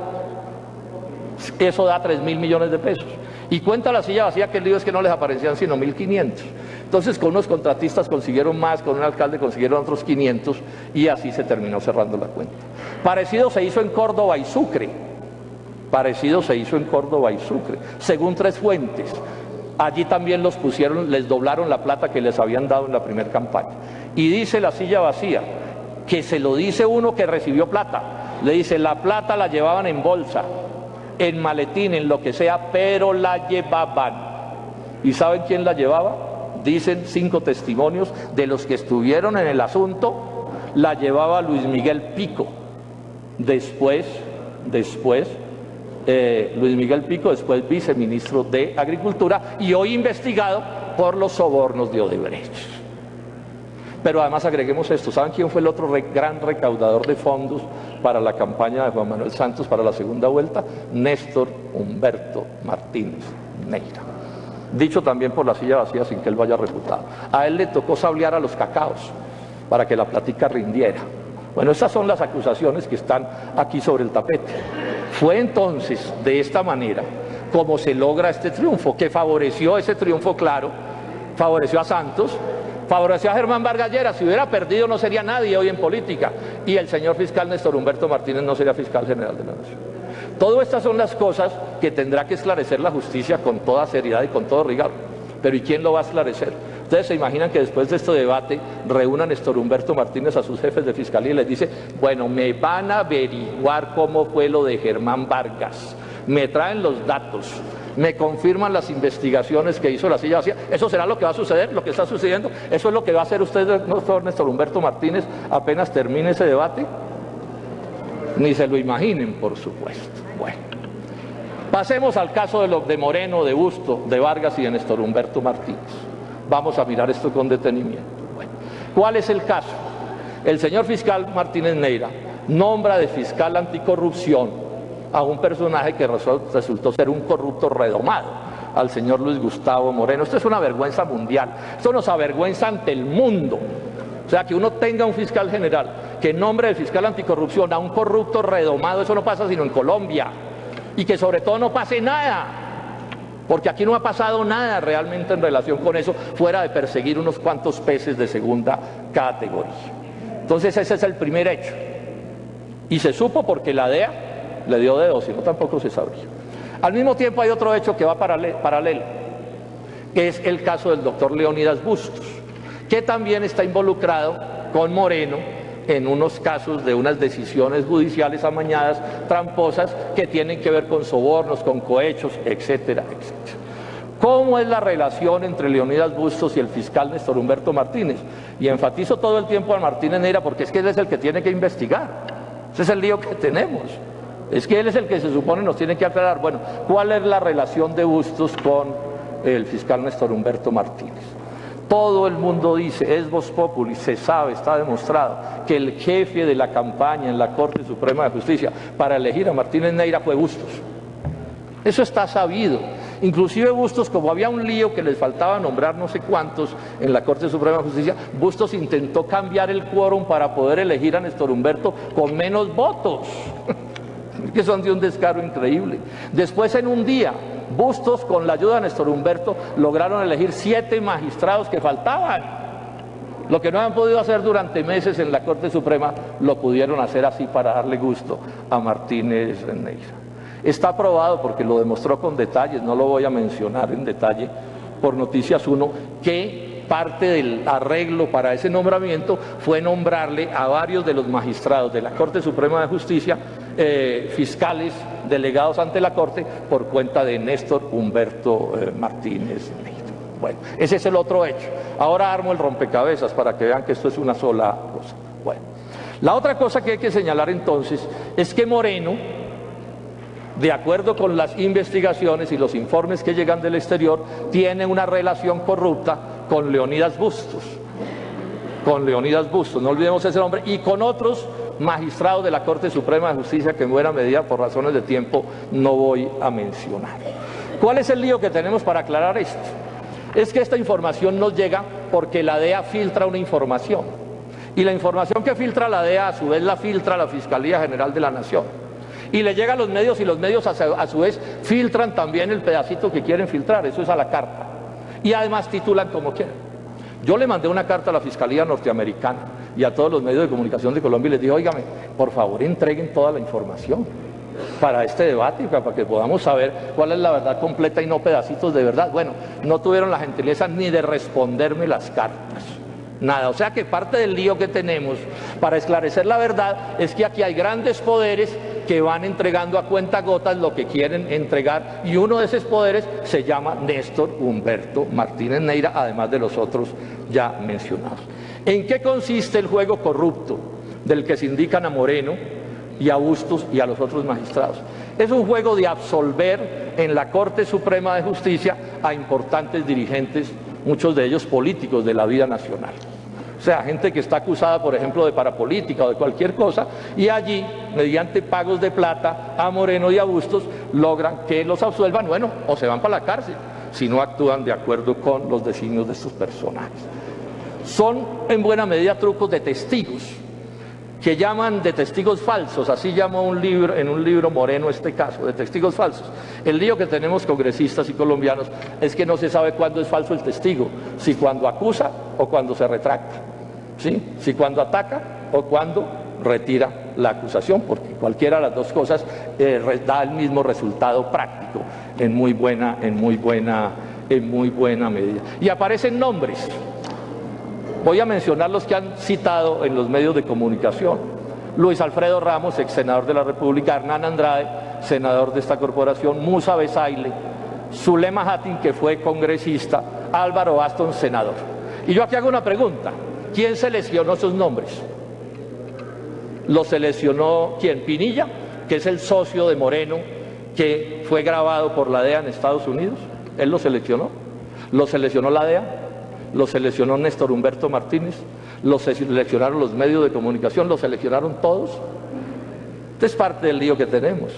eso da 3.000 millones de pesos. Y cuenta la silla vacía que el lío es que no les aparecían sino 1.500. Entonces con unos contratistas consiguieron más, con un alcalde consiguieron otros 500 y así se terminó cerrando la cuenta. Parecido se hizo en Córdoba y Sucre. Según 3 fuentes. Allí también los pusieron, les doblaron la plata que les habían dado en la primera campaña. Y dice la silla vacía, que se lo dice uno que recibió plata. Le dice, la plata la llevaban en bolsa, en maletín, en lo que sea, pero la llevaban. ¿Y saben quién la llevaba? Dicen 5 testimonios de los que estuvieron en el asunto, la llevaba Luis Miguel Pico. Después Luis Miguel Pico, después viceministro de Agricultura y hoy investigado por los sobornos de Odebrecht. Pero además agreguemos esto, ¿saben quién fue el otro gran recaudador de fondos para la campaña de Juan Manuel Santos para la segunda vuelta? Néstor Humberto Martínez Neira. Dicho también por la silla vacía sin que él vaya reputado. A él le tocó sablear a los cacaos para que la plática rindiera. Bueno, esas son las acusaciones que están aquí sobre el tapete. Fue entonces de esta manera como se logra este triunfo, que favoreció ese triunfo, claro, favoreció a Santos, favoreció a Germán Vargas Lleras. Si hubiera perdido no sería nadie hoy en política y el señor fiscal Néstor Humberto Martínez no sería fiscal general de la Nación. Todas estas son las cosas que tendrá que esclarecer la justicia con toda seriedad y con todo rigor. Pero ¿y quién lo va a esclarecer? Ustedes se imaginan que después de este debate reúnan Néstor Humberto Martínez a sus jefes de fiscalía y les dice, bueno, me van a averiguar cómo fue lo de Germán Vargas, me traen los datos, me confirman las investigaciones que hizo la silla vacía. ¿Eso será lo que va a suceder, lo que está sucediendo? ¿Eso es lo que va a hacer usted, doctor Néstor Humberto Martínez, apenas termine ese debate? Ni se lo imaginen, por supuesto. Bueno, pasemos al caso de Moreno, de Busto, de Vargas y de Néstor Humberto Martínez. Vamos a mirar esto con detenimiento. Bueno, ¿cuál es el caso? El señor fiscal Martínez Neira nombra de fiscal anticorrupción a un personaje que resultó ser un corrupto redomado, al señor Luis Gustavo Moreno. Esto es una vergüenza mundial, esto nos avergüenza ante el mundo. O sea, que uno tenga un fiscal general que nombre de fiscal anticorrupción a un corrupto redomado, eso no pasa sino en Colombia. Y que sobre todo no pase nada, porque aquí no ha pasado nada realmente en relación con eso, fuera de perseguir unos cuantos peces de segunda categoría. Entonces ese es el primer hecho. Y se supo porque la DEA le dio dedo, si no tampoco se sabría. Al mismo tiempo hay otro hecho que va paralelo, que es el caso del doctor Leonidas Bustos, que también está involucrado con Moreno en unos casos de unas decisiones judiciales amañadas, tramposas, que tienen que ver con sobornos, con cohechos, etcétera, etcétera. ¿Cómo es la relación entre Leonidas Bustos y el fiscal Néstor Humberto Martínez? Y enfatizo todo el tiempo a Martínez Neira porque es que él es el que tiene que investigar. Ese es el lío que tenemos. Es que él es el que se supone nos tiene que aclarar. Bueno, ¿cuál es la relación de Bustos con el fiscal Néstor Humberto Martínez? Todo el mundo dice, es vox populi, se sabe, está demostrado, que el jefe de la campaña en la Corte Suprema de Justicia para elegir a Martínez Neira fue Bustos. Eso está sabido. Inclusive Bustos, como había un lío que les faltaba nombrar no sé cuántos en la Corte Suprema de Justicia, Bustos intentó cambiar el quórum para poder elegir a Néstor Humberto con menos votos, que son de un descaro increíble. Después, en un día, Bustos, con la ayuda de Néstor Humberto, lograron elegir 7 magistrados que faltaban. Lo que no han podido hacer durante meses en la Corte Suprema, lo pudieron hacer así para darle gusto a Martínez Neira. Está probado, porque lo demostró con detalles, no lo voy a mencionar en detalle, por Noticias 1, que parte del arreglo para ese nombramiento fue nombrarle a varios de los magistrados de la Corte Suprema de Justicia, fiscales delegados ante la Corte, por cuenta de Néstor Humberto Martínez Neira. Bueno, ese es el otro hecho. Ahora armo el rompecabezas para que vean que esto es una sola cosa. Bueno, la otra cosa que hay que señalar entonces es que Moreno, de acuerdo con las investigaciones y los informes que llegan del exterior, tiene una relación corrupta con Leonidas Bustos. Con Leonidas Bustos, no olvidemos ese nombre, y con otros magistrados de la Corte Suprema de Justicia que en buena medida, por razones de tiempo, no voy a mencionar. ¿Cuál es el lío que tenemos para aclarar esto? Es que esta información nos llega porque la DEA filtra una información. Y la información que filtra la DEA, a su vez, la filtra la Fiscalía General de la Nación. Y le llega a los medios, y los medios a su vez filtran también el pedacito que quieren filtrar, eso es a la carta. Y además titulan como quieren. Yo le mandé una carta a la Fiscalía Norteamericana y a todos los medios de comunicación de Colombia y les dije, óigame, por favor entreguen toda la información para este debate, para que podamos saber cuál es la verdad completa y no pedacitos de verdad. Bueno, no tuvieron la gentileza ni de responderme las cartas. Nada, o sea que parte del lío que tenemos para esclarecer la verdad es que aquí hay grandes poderes que van entregando a cuentagotas lo que quieren entregar, y uno de esos poderes se llama Néstor Humberto Martínez Neira, además de los otros ya mencionados. ¿En qué consiste el juego corrupto del que se indican a Moreno y a Bustos y a los otros magistrados? Es un juego de absolver en la Corte Suprema de Justicia a importantes dirigentes, muchos de ellos políticos de la vida nacional. O sea, gente que está acusada, por ejemplo, de parapolítica o de cualquier cosa, y allí, mediante pagos de plata a Moreno y a Bustos, logran que los absuelvan, bueno, o se van para la cárcel, si no actúan de acuerdo con los designios de estos personajes. Son, en buena medida, trucos de testigos, que llaman de testigos falsos, así llama en un libro Moreno este caso, de testigos falsos. El lío que tenemos congresistas y colombianos es que no se sabe cuándo es falso el testigo, si cuando acusa o cuando se retracta, ¿sí? Si cuando ataca o cuando retira la acusación, porque cualquiera de las dos cosas da el mismo resultado práctico en muy buena medida. Y aparecen nombres. Voy a mencionar los que han citado en los medios de comunicación. Luis Alfredo Ramos, ex senador de la República; Hernán Andrade, senador de esta corporación; Musa Besaile; Zulema Hattin, que fue congresista; Álvaro Aston, senador. Y yo aquí hago una pregunta: ¿quién seleccionó esos nombres? ¿Los seleccionó quién? ¿Pinilla, que es el socio de Moreno, que fue grabado por la DEA en Estados Unidos? ¿Él lo seleccionó? ¿Lo seleccionó la DEA? ¿Lo seleccionó Néstor Humberto Martínez? ¿Lo seleccionaron los medios de comunicación? ¿Lo seleccionaron todos? Esta es parte del lío que tenemos,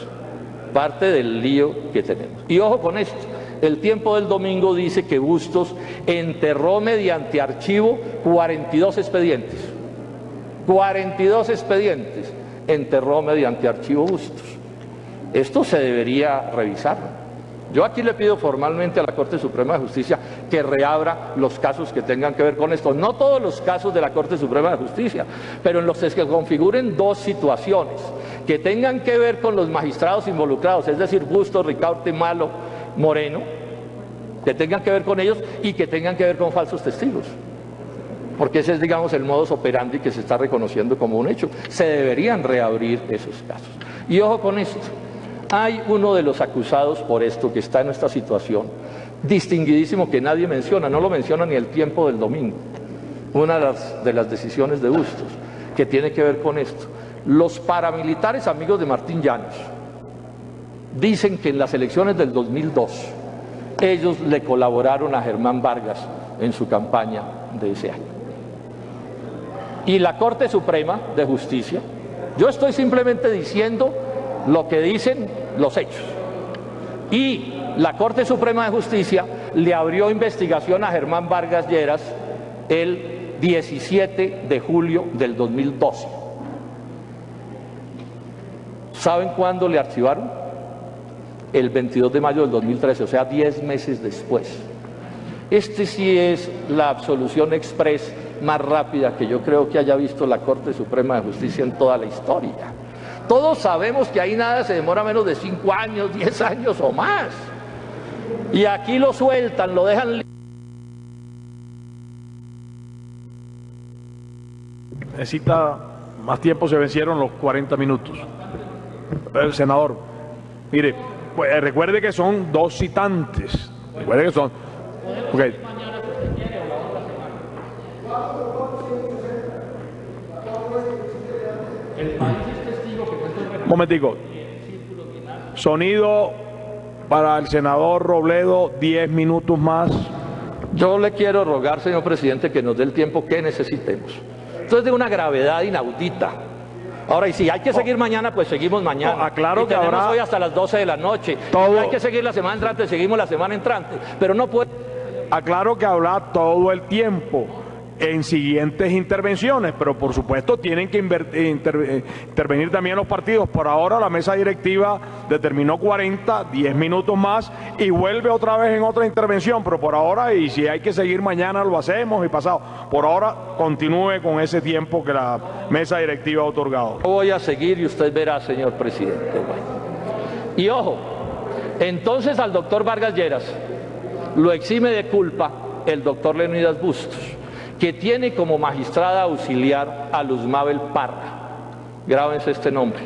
Y ojo con esto, el Tiempo del domingo dice que Bustos enterró mediante archivo 42 expedientes. 42 expedientes enterró mediante archivo Bustos. Esto se debería revisar. Yo aquí le pido formalmente a la Corte Suprema de Justicia que reabra los casos que tengan que ver con esto. No todos los casos de la Corte Suprema de Justicia, pero en los que configuren dos situaciones que tengan que ver con los magistrados involucrados, es decir, Bustos, Ricaurte, Malo, Moreno, que tengan que ver con ellos y que tengan que ver con falsos testigos. Porque ese es, digamos, el modus operandi que se está reconociendo como un hecho. Se deberían reabrir esos casos. Y ojo con esto. Hay uno de los acusados por esto que está en esta situación, distinguidísimo, que nadie menciona, no lo menciona ni el Tiempo del domingo. Una de las decisiones de Bustos, que tiene que ver con esto. Los paramilitares amigos de Martín Llanos dicen que en las elecciones del 2002 ellos le colaboraron a Germán Vargas en su campaña de ese año. Y la Corte Suprema de Justicia, yo estoy simplemente diciendo lo que dicen los hechos, y la Corte Suprema de Justicia le abrió investigación a Germán Vargas Lleras el 17 de julio del 2012. ¿Saben cuándo le archivaron? El 22 de mayo del 2013, o sea, 10 meses después. Este sí es la absolución express más rápida que yo creo que haya visto la Corte Suprema de Justicia en toda la historia. Todos sabemos que ahí nada se demora menos de 5 años, 10 años o más. Y aquí lo sueltan, lo dejan libre. Necesita más tiempo, se vencieron los 40 minutos. El senador, mire, pues, recuerde que son 2 citantes. Recuerde que son... Okay. Un momentico. Sonido para el senador Robledo, 10 minutos más. Yo le quiero rogar, señor presidente, que nos dé el tiempo que necesitemos. Esto es de una gravedad inaudita. Ahora, y si hay que seguir mañana, pues seguimos mañana. Aclaro y que tenemos habrá hoy hasta las 12 de la noche. todo... Si hay que seguir la semana entrante, seguimos la semana entrante. Pero no puede... Aclaro que habrá todo el tiempo en siguientes intervenciones, pero por supuesto tienen que intervenir también los partidos. Por ahora la mesa directiva determinó 40, 10 minutos más y vuelve otra vez en otra intervención, pero por ahora, y si hay que seguir mañana lo hacemos y pasado. Por ahora continúe con ese tiempo que la mesa directiva ha otorgado. Voy a seguir y usted verá, señor presidente. Bueno. Y ojo, entonces al doctor Vargas Lleras lo exime de culpa el doctor Leonidas Bustos, que tiene como magistrada auxiliar a Luz Mabel Parra, grábense este nombre,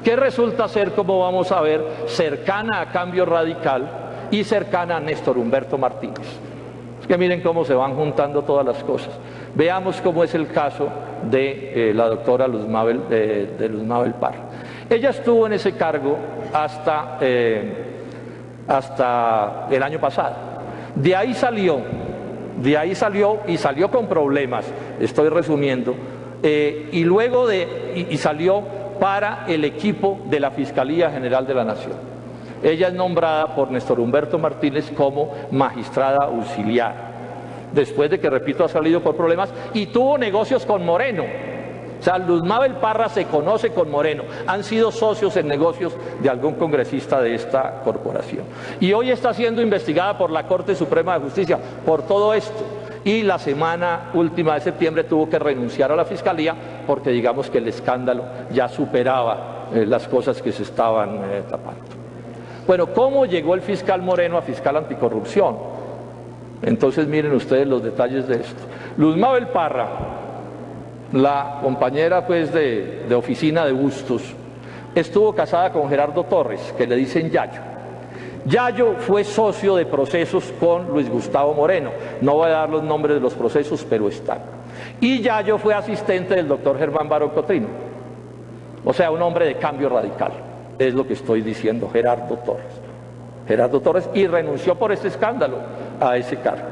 que resulta ser, como vamos a ver, cercana a Cambio Radical y cercana a Néstor Humberto Martínez. Es que miren cómo se van juntando todas las cosas. Veamos cómo es el caso de la doctora Luz Mabel, de Luz Mabel Parra. Ella estuvo en ese cargo hasta el año pasado. De ahí salió y salió con problemas, estoy resumiendo, y luego salió para el equipo de la Fiscalía General de la Nación. Ella es nombrada por Néstor Humberto Martínez como magistrada auxiliar, después de que, repito, ha salido por problemas y tuvo negocios con Moreno. O sea, Luz Mabel Parra se conoce con Moreno, han sido socios en negocios de algún congresista de esta corporación. Y hoy está siendo investigada por la Corte Suprema de Justicia por todo esto. Y la semana última de septiembre tuvo que renunciar a la Fiscalía porque digamos que el escándalo ya superaba las cosas que se estaban tapando. Bueno, ¿cómo llegó el fiscal Moreno a fiscal anticorrupción? Entonces miren ustedes los detalles de esto. Luz Mabel Parra, la compañera pues de oficina de Bustos, estuvo casada con Gerardo Torres, que le dicen Yayo. Yayo fue socio de procesos con Luis Gustavo Moreno. No voy a dar los nombres de los procesos, pero están. Y Yayo fue asistente del doctor Germán Barón Cotrino. O sea, un hombre de Cambio Radical. Es lo que estoy diciendo, Gerardo Torres. Gerardo Torres, y renunció por este escándalo a ese cargo.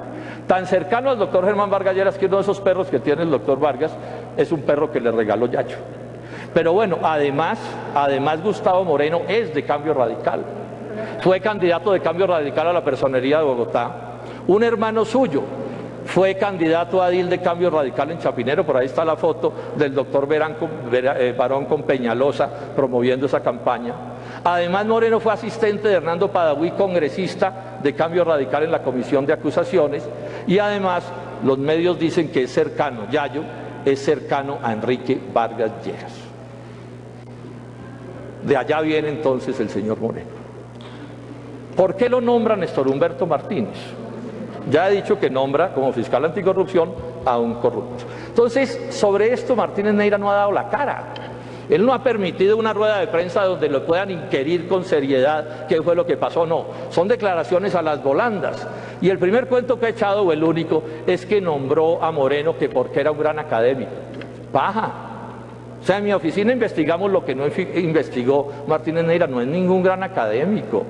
Tan cercano al doctor Germán Vargas Lleras, que uno de esos perros que tiene el doctor Vargas es un perro que le regaló Yayo. Pero bueno, además Gustavo Moreno es de Cambio Radical. Fue candidato de Cambio Radical a la personería de Bogotá. Un hermano suyo fue candidato a edil de Cambio Radical en Chapinero. Por ahí está la foto del doctor Barón con Peñalosa promoviendo esa campaña. Además, Moreno fue asistente de Hernando Padaví, congresista de Cambio Radical en la Comisión de Acusaciones. Y además, los medios dicen que es cercano, Yayo es cercano a Enrique Vargas Lleras. De allá viene entonces el señor Moreno. ¿Por qué lo nombra Néstor Humberto Martínez? Ya he dicho que nombra como fiscal anticorrupción a un corrupto. Entonces, sobre esto Martínez Neira no ha dado la cara. Él no ha permitido una rueda de prensa donde lo puedan inquirir con seriedad qué fue lo que pasó. No, son declaraciones a las volandas. Y el primer cuento que ha echado, o el único, es que nombró a Moreno que porque era un gran académico. Paja. O sea, en mi oficina investigamos lo que no investigó Martínez Neira, no es ningún gran académico.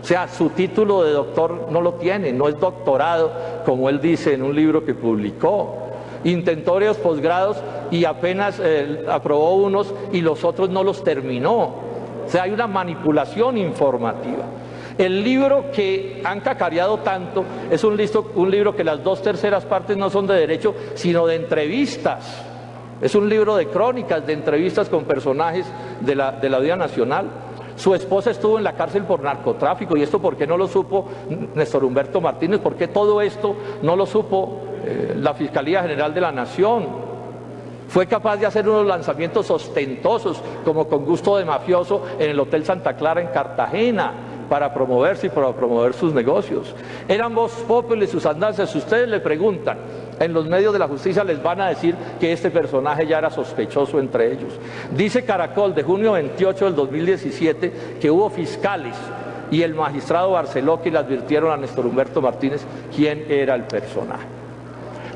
O sea, su título de doctor no lo tiene, no es doctorado, como él dice en un libro que publicó. Intentó varios posgrados y apenas aprobó unos y los otros no los terminó. O sea, hay una manipulación informativa. El libro que han cacareado tanto es un libro que las 2/3 partes no son de derecho, sino de entrevistas. Es un libro de crónicas, de entrevistas con personajes de la vida nacional. Su esposa estuvo en la cárcel por narcotráfico, y esto ¿por qué no lo supo Néstor Humberto Martínez? ¿Por qué todo esto no lo supo la Fiscalía General de la Nación? Fue capaz de hacer unos lanzamientos ostentosos, como con gusto de mafioso, en el Hotel Santa Clara en Cartagena, para promoverse y para promover sus negocios. Eran vox populi sus andanzas. Si ustedes le preguntan, en los medios de la justicia les van a decir que este personaje ya era sospechoso entre ellos. Dice Caracol de junio 28 del 2017 que hubo fiscales y el magistrado Barceló que le advirtieron a Néstor Humberto Martínez quién era el personaje.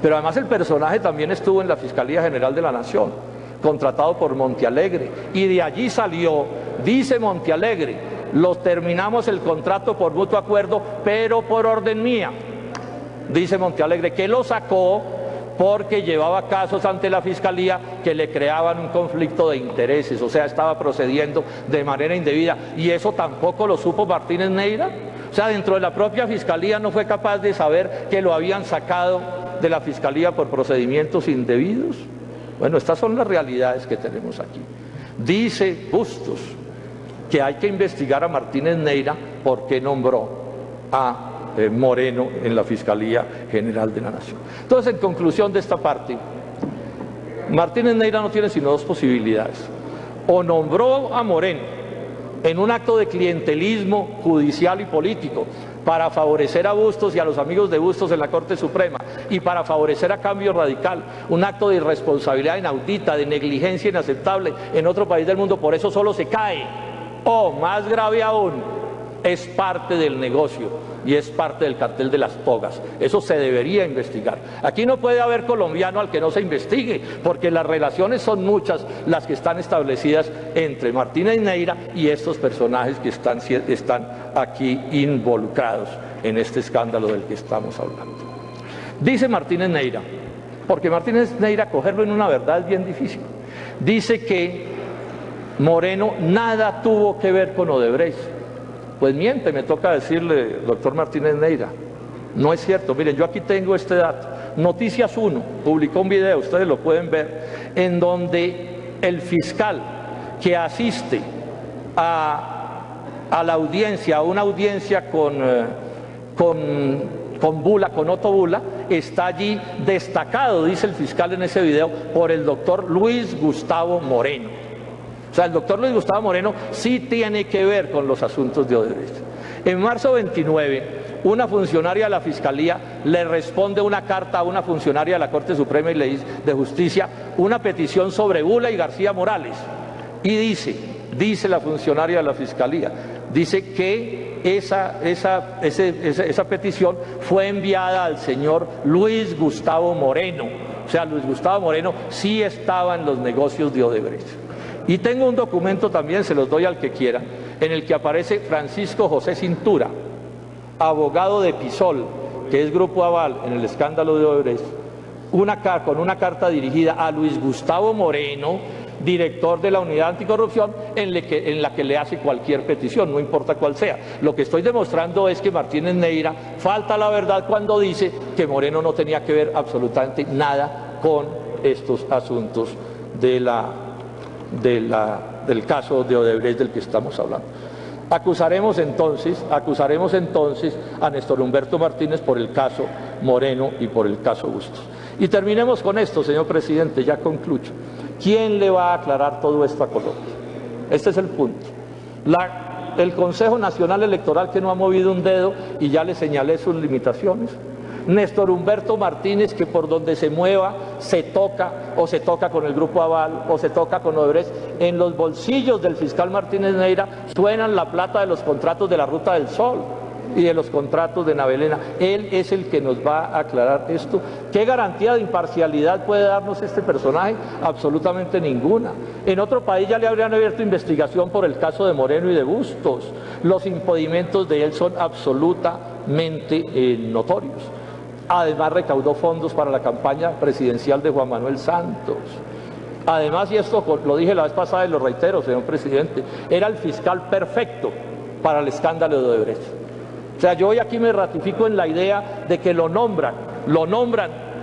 Pero además el personaje también estuvo en la Fiscalía General de la Nación, contratado por Montealegre, y de allí salió, dice Montealegre, terminamos el contrato por mutuo acuerdo, pero por orden mía. Dice Montealegre que lo sacó porque llevaba casos ante la Fiscalía que le creaban un conflicto de intereses, o sea, estaba procediendo de manera indebida, y eso tampoco lo supo Martínez Neira. O sea, dentro de la propia Fiscalía no fue capaz de saber que lo habían sacado de la Fiscalía por procedimientos indebidos. Bueno, estas son las realidades que tenemos aquí. Dice Bustos que hay que investigar a Martínez Neira porque nombró a Moreno en la Fiscalía General de la Nación. Entonces, en conclusión de esta parte, Martínez Neira no tiene sino dos posibilidades: o nombró a Moreno en un acto de clientelismo judicial y político para favorecer a Bustos y a los amigos de Bustos en la Corte Suprema y para favorecer a Cambio Radical, un acto de irresponsabilidad inaudita, de negligencia inaceptable en otro país del mundo, por eso solo se cae, o más grave aún, es parte del negocio y es parte del cartel de las togas. Eso se debería investigar. Aquí no puede haber colombiano al que no se investigue, porque las relaciones son muchas las que están establecidas entre Martínez Neira y estos personajes que están aquí involucrados en este escándalo del que estamos hablando. Dice Martínez Neira, porque Martínez Neira cogerlo en una verdad es bien difícil, dice que Moreno nada tuvo que ver con Odebrecht. Pues miente, me toca decirle, doctor Martínez Neira, no es cierto. Miren, yo aquí tengo este dato. Noticias 1 publicó un video, ustedes lo pueden ver, en donde el fiscal que asiste a la audiencia, a una audiencia con Otto Bula, está allí destacado, dice el fiscal en ese video, por el doctor Luis Gustavo Moreno. O sea, el doctor Luis Gustavo Moreno sí tiene que ver con los asuntos de Odebrecht. En marzo 29, una funcionaria de la Fiscalía le responde una carta a una funcionaria de la Corte Suprema de Justicia, una petición sobre Bula y García Morales. Y dice la funcionaria de la Fiscalía, dice que esa petición fue enviada al señor Luis Gustavo Moreno. O sea, Luis Gustavo Moreno sí estaba en los negocios de Odebrecht. Y tengo un documento también, se los doy al que quiera, en el que aparece Francisco José Cintura, abogado de Pisol, que es Grupo Aval en el escándalo de Odebrecht, con una carta dirigida a Luis Gustavo Moreno, director de la Unidad Anticorrupción, en la que le hace cualquier petición, no importa cuál sea. Lo que estoy demostrando es que Martínez Neira falta la verdad cuando dice que Moreno no tenía que ver absolutamente nada con estos asuntos del caso de Odebrecht del que estamos hablando. Acusaremos entonces a Néstor Humberto Martínez por el caso Moreno y por el caso Bustos. Y terminemos con esto, señor presidente, ya concluyo. ¿Quién le va a aclarar todo esto a Colombia? Este es el punto. El Consejo Nacional Electoral, que no ha movido un dedo, y ya le señalé sus limitaciones. Néstor Humberto Martínez, que por donde se mueva se toca con el Grupo Aval o se toca con Odebrecht. En los bolsillos del fiscal Martínez Neira suenan la plata de los contratos de la Ruta del Sol y de los contratos de Navelena. Él es el que nos va a aclarar esto. ¿Qué garantía de imparcialidad puede darnos este personaje? Absolutamente ninguna. En otro país ya le habrían abierto investigación por el caso de Moreno y de Bustos. Los impedimentos de él son absolutamente notorios. Además recaudó fondos para la campaña presidencial de Juan Manuel Santos. Además, y esto lo dije la vez pasada y lo reitero, señor presidente, era el fiscal perfecto para el escándalo de Odebrecht. O sea, yo hoy aquí me ratifico en la idea de que lo nombran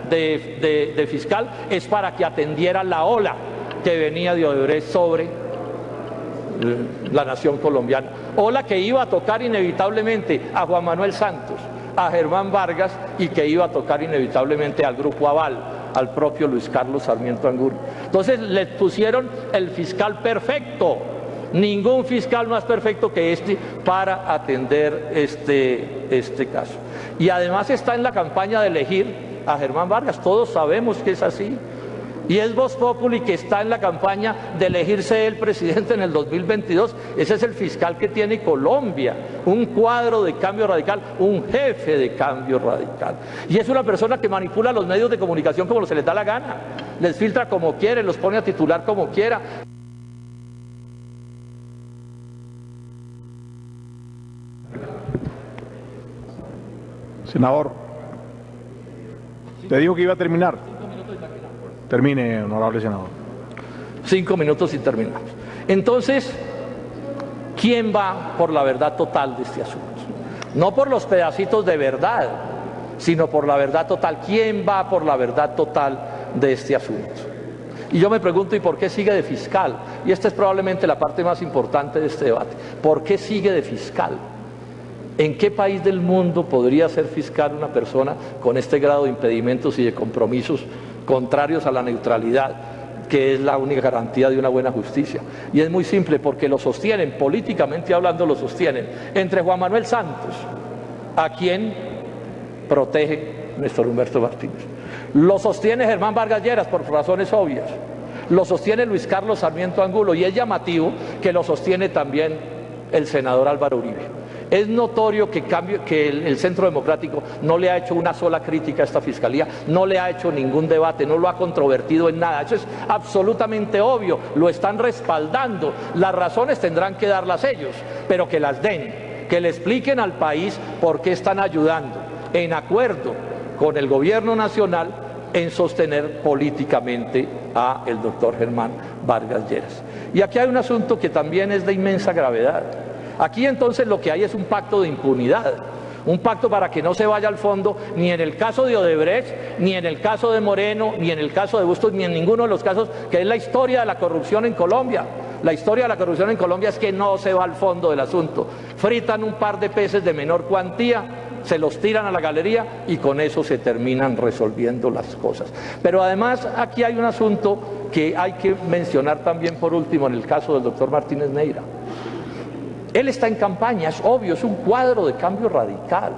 de fiscal es para que atendiera la ola que venía de Odebrecht sobre la nación colombiana. Ola que iba a tocar inevitablemente a Juan Manuel Santos, a Germán Vargas y que iba a tocar inevitablemente al Grupo Aval, al propio Luis Carlos Sarmiento Angulo. Entonces les pusieron el fiscal perfecto, ningún fiscal más perfecto que este para atender este caso. Y además está en la campaña de elegir a Germán Vargas, todos sabemos que es así. Y es Voz Populi que está en la campaña de elegirse el presidente en el 2022. Ese es el fiscal que tiene Colombia, un cuadro de cambio radical, un jefe de cambio radical. Y es una persona que manipula los medios de comunicación como se les da la gana, les filtra como quiere, los pone a titular como quiera. Senador, te dijo que iba a terminar. Termine, honorable senador. 5 minutos y terminamos. Entonces, ¿quién va por la verdad total de este asunto? No por los pedacitos de verdad, sino por la verdad total. ¿Quién va por la verdad total de este asunto? Y yo me pregunto, ¿y por qué sigue de fiscal? Y esta es probablemente la parte más importante de este debate. ¿Por qué sigue de fiscal? ¿En qué país del mundo podría ser fiscal una persona con este grado de impedimentos y de compromisos contrarios a la neutralidad, que es la única garantía de una buena justicia? Y es muy simple, porque lo sostienen, políticamente hablando lo sostienen, entre Juan Manuel Santos, a quien protege Néstor Humberto Martínez. Lo sostiene Germán Vargas Lleras por razones obvias. Lo sostiene Luis Carlos Sarmiento Angulo, y es llamativo que lo sostiene también el senador Álvaro Uribe. Es notorio que el Centro Democrático no le ha hecho una sola crítica a esta fiscalía, no le ha hecho ningún debate, no lo ha controvertido en nada. Eso es absolutamente obvio, lo están respaldando. Las razones tendrán que darlas ellos, pero que las den, que le expliquen al país por qué están ayudando, en acuerdo con el gobierno nacional, en sostener políticamente a el doctor Germán Vargas Lleras. Y aquí hay un asunto que también es de inmensa gravedad. Aquí entonces lo que hay es un pacto de impunidad, un pacto para que no se vaya al fondo, ni en el caso de Odebrecht, ni en el caso de Moreno, ni en el caso de Bustos, ni en ninguno de los casos, que es la historia de la corrupción en Colombia. La historia de la corrupción en Colombia es que no se va al fondo del asunto. Fritan un par de peces de menor cuantía, se los tiran a la galería y con eso se terminan resolviendo las cosas. Pero además aquí hay un asunto que hay que mencionar también por último en el caso del doctor Martínez Neira. Él está en campaña, es obvio, es un cuadro de cambio radical.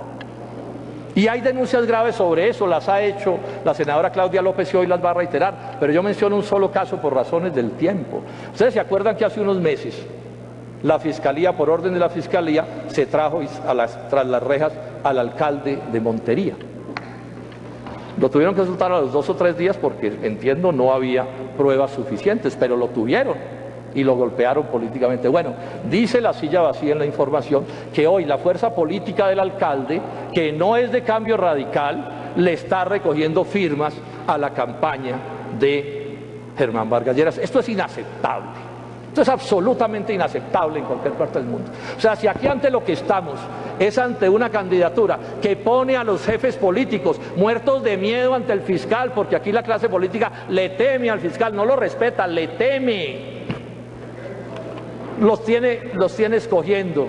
Y hay denuncias graves sobre eso, las ha hecho la senadora Claudia López y hoy las va a reiterar, pero yo menciono un solo caso por razones del tiempo. Ustedes se acuerdan que hace unos meses la Fiscalía, por orden de la Fiscalía, se trajo tras las rejas al alcalde de Montería. Lo tuvieron que soltar a los 2 o 3 días porque, entiendo, no había pruebas suficientes, pero lo tuvieron y lo golpearon políticamente. Bueno, dice La Silla Vacía en la información que hoy la fuerza política del alcalde, que no es de cambio radical, le está recogiendo firmas a la campaña de Germán Vargas Lleras. Esto es inaceptable. Esto es absolutamente inaceptable en cualquier parte del mundo. O sea, si aquí ante lo que estamos es ante una candidatura que pone a los jefes políticos muertos de miedo ante el fiscal, porque aquí la clase política le teme al fiscal, no lo respeta, le teme. Los tiene escogiendo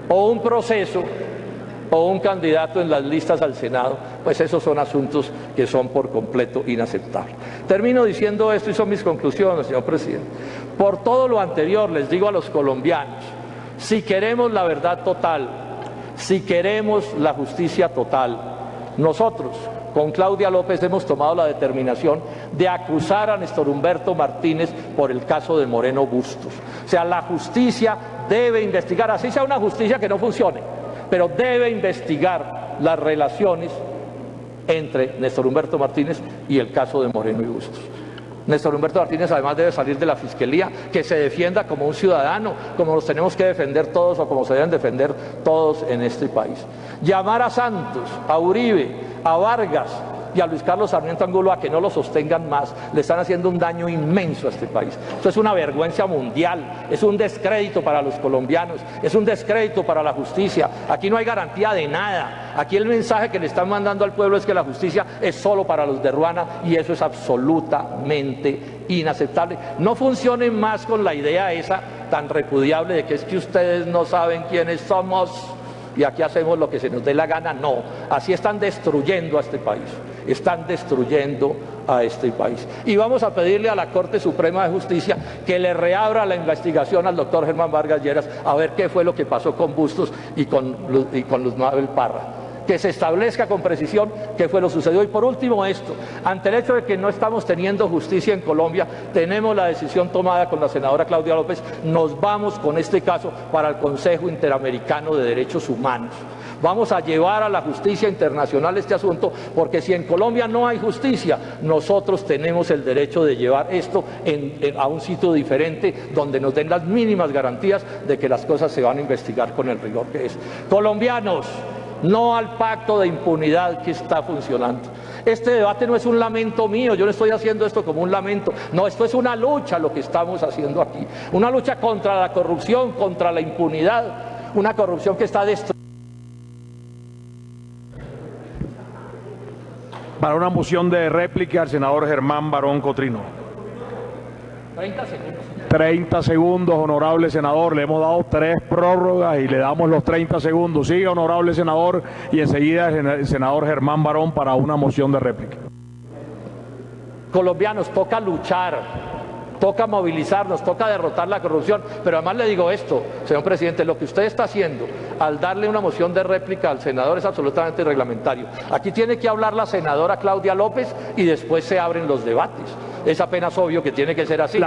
o un proceso o un candidato en las listas al Senado, pues esos son asuntos que son por completo inaceptables. Termino diciendo esto y son mis conclusiones, señor presidente. Por todo lo anterior les digo a los colombianos, si queremos la verdad total, si queremos la justicia total, nosotros con Claudia López hemos tomado la determinación de acusar a Néstor Humberto Martínez por el caso de Moreno Bustos. O sea, la justicia debe investigar, así sea una justicia que no funcione, pero debe investigar las relaciones entre Néstor Humberto Martínez y el caso de Moreno y Bustos. Néstor Humberto Martínez además debe salir de la Fiscalía, que se defienda como un ciudadano, como nos tenemos que defender todos o como se deben defender todos en este país. Llamar a Santos, a Uribe, a Vargas y a Luis Carlos Sarmiento Angulo a que no lo sostengan más, le están haciendo un daño inmenso a este país. Esto es una vergüenza mundial, es un descrédito para los colombianos, es un descrédito para la justicia. Aquí no hay garantía de nada. Aquí el mensaje que le están mandando al pueblo es que la justicia es solo para los de Ruana y eso es absolutamente inaceptable. No funcionen más con la idea esa tan repudiable de que es que ustedes no saben quiénes somos y aquí hacemos lo que se nos dé la gana. No, así están destruyendo a este país. están destruyendo a este país. Y vamos a pedirle a la Corte Suprema de Justicia que le reabra la investigación al doctor Germán Vargas Lleras a ver qué fue lo que pasó con Bustos y con Luz Mabel Parra. Que se establezca con precisión qué fue lo que sucedió. Y por último esto, ante el hecho de que no estamos teniendo justicia en Colombia, tenemos la decisión tomada con la senadora Claudia López, nos vamos con este caso para el Consejo Interamericano de Derechos Humanos. Vamos a llevar a la justicia internacional este asunto, porque si en Colombia no hay justicia, nosotros tenemos el derecho de llevar esto a un sitio diferente, donde nos den las mínimas garantías de que las cosas se van a investigar con el rigor que es. Colombianos, no al pacto de impunidad que está funcionando. Este debate no es un lamento mío, yo no estoy haciendo esto como un lamento, no, esto es una lucha lo que estamos haciendo aquí, una lucha contra la corrupción, contra la impunidad, una corrupción que está destruyendo. Para una moción de réplica al senador Germán Barón Cotrino. 30 segundos. 30 segundos, honorable senador. Le hemos dado 3 prórrogas y le damos los 30 segundos. Sigue, honorable senador, y enseguida el senador Germán Barón para una moción de réplica. Colombianos, toca luchar, toca movilizarnos, toca derrotar la corrupción, pero además le digo esto, señor presidente, lo que usted está haciendo al darle una moción de réplica al senador es absolutamente irreglamentario. Aquí tiene que hablar la senadora Claudia López y después se abren los debates. Es apenas obvio que tiene que ser así.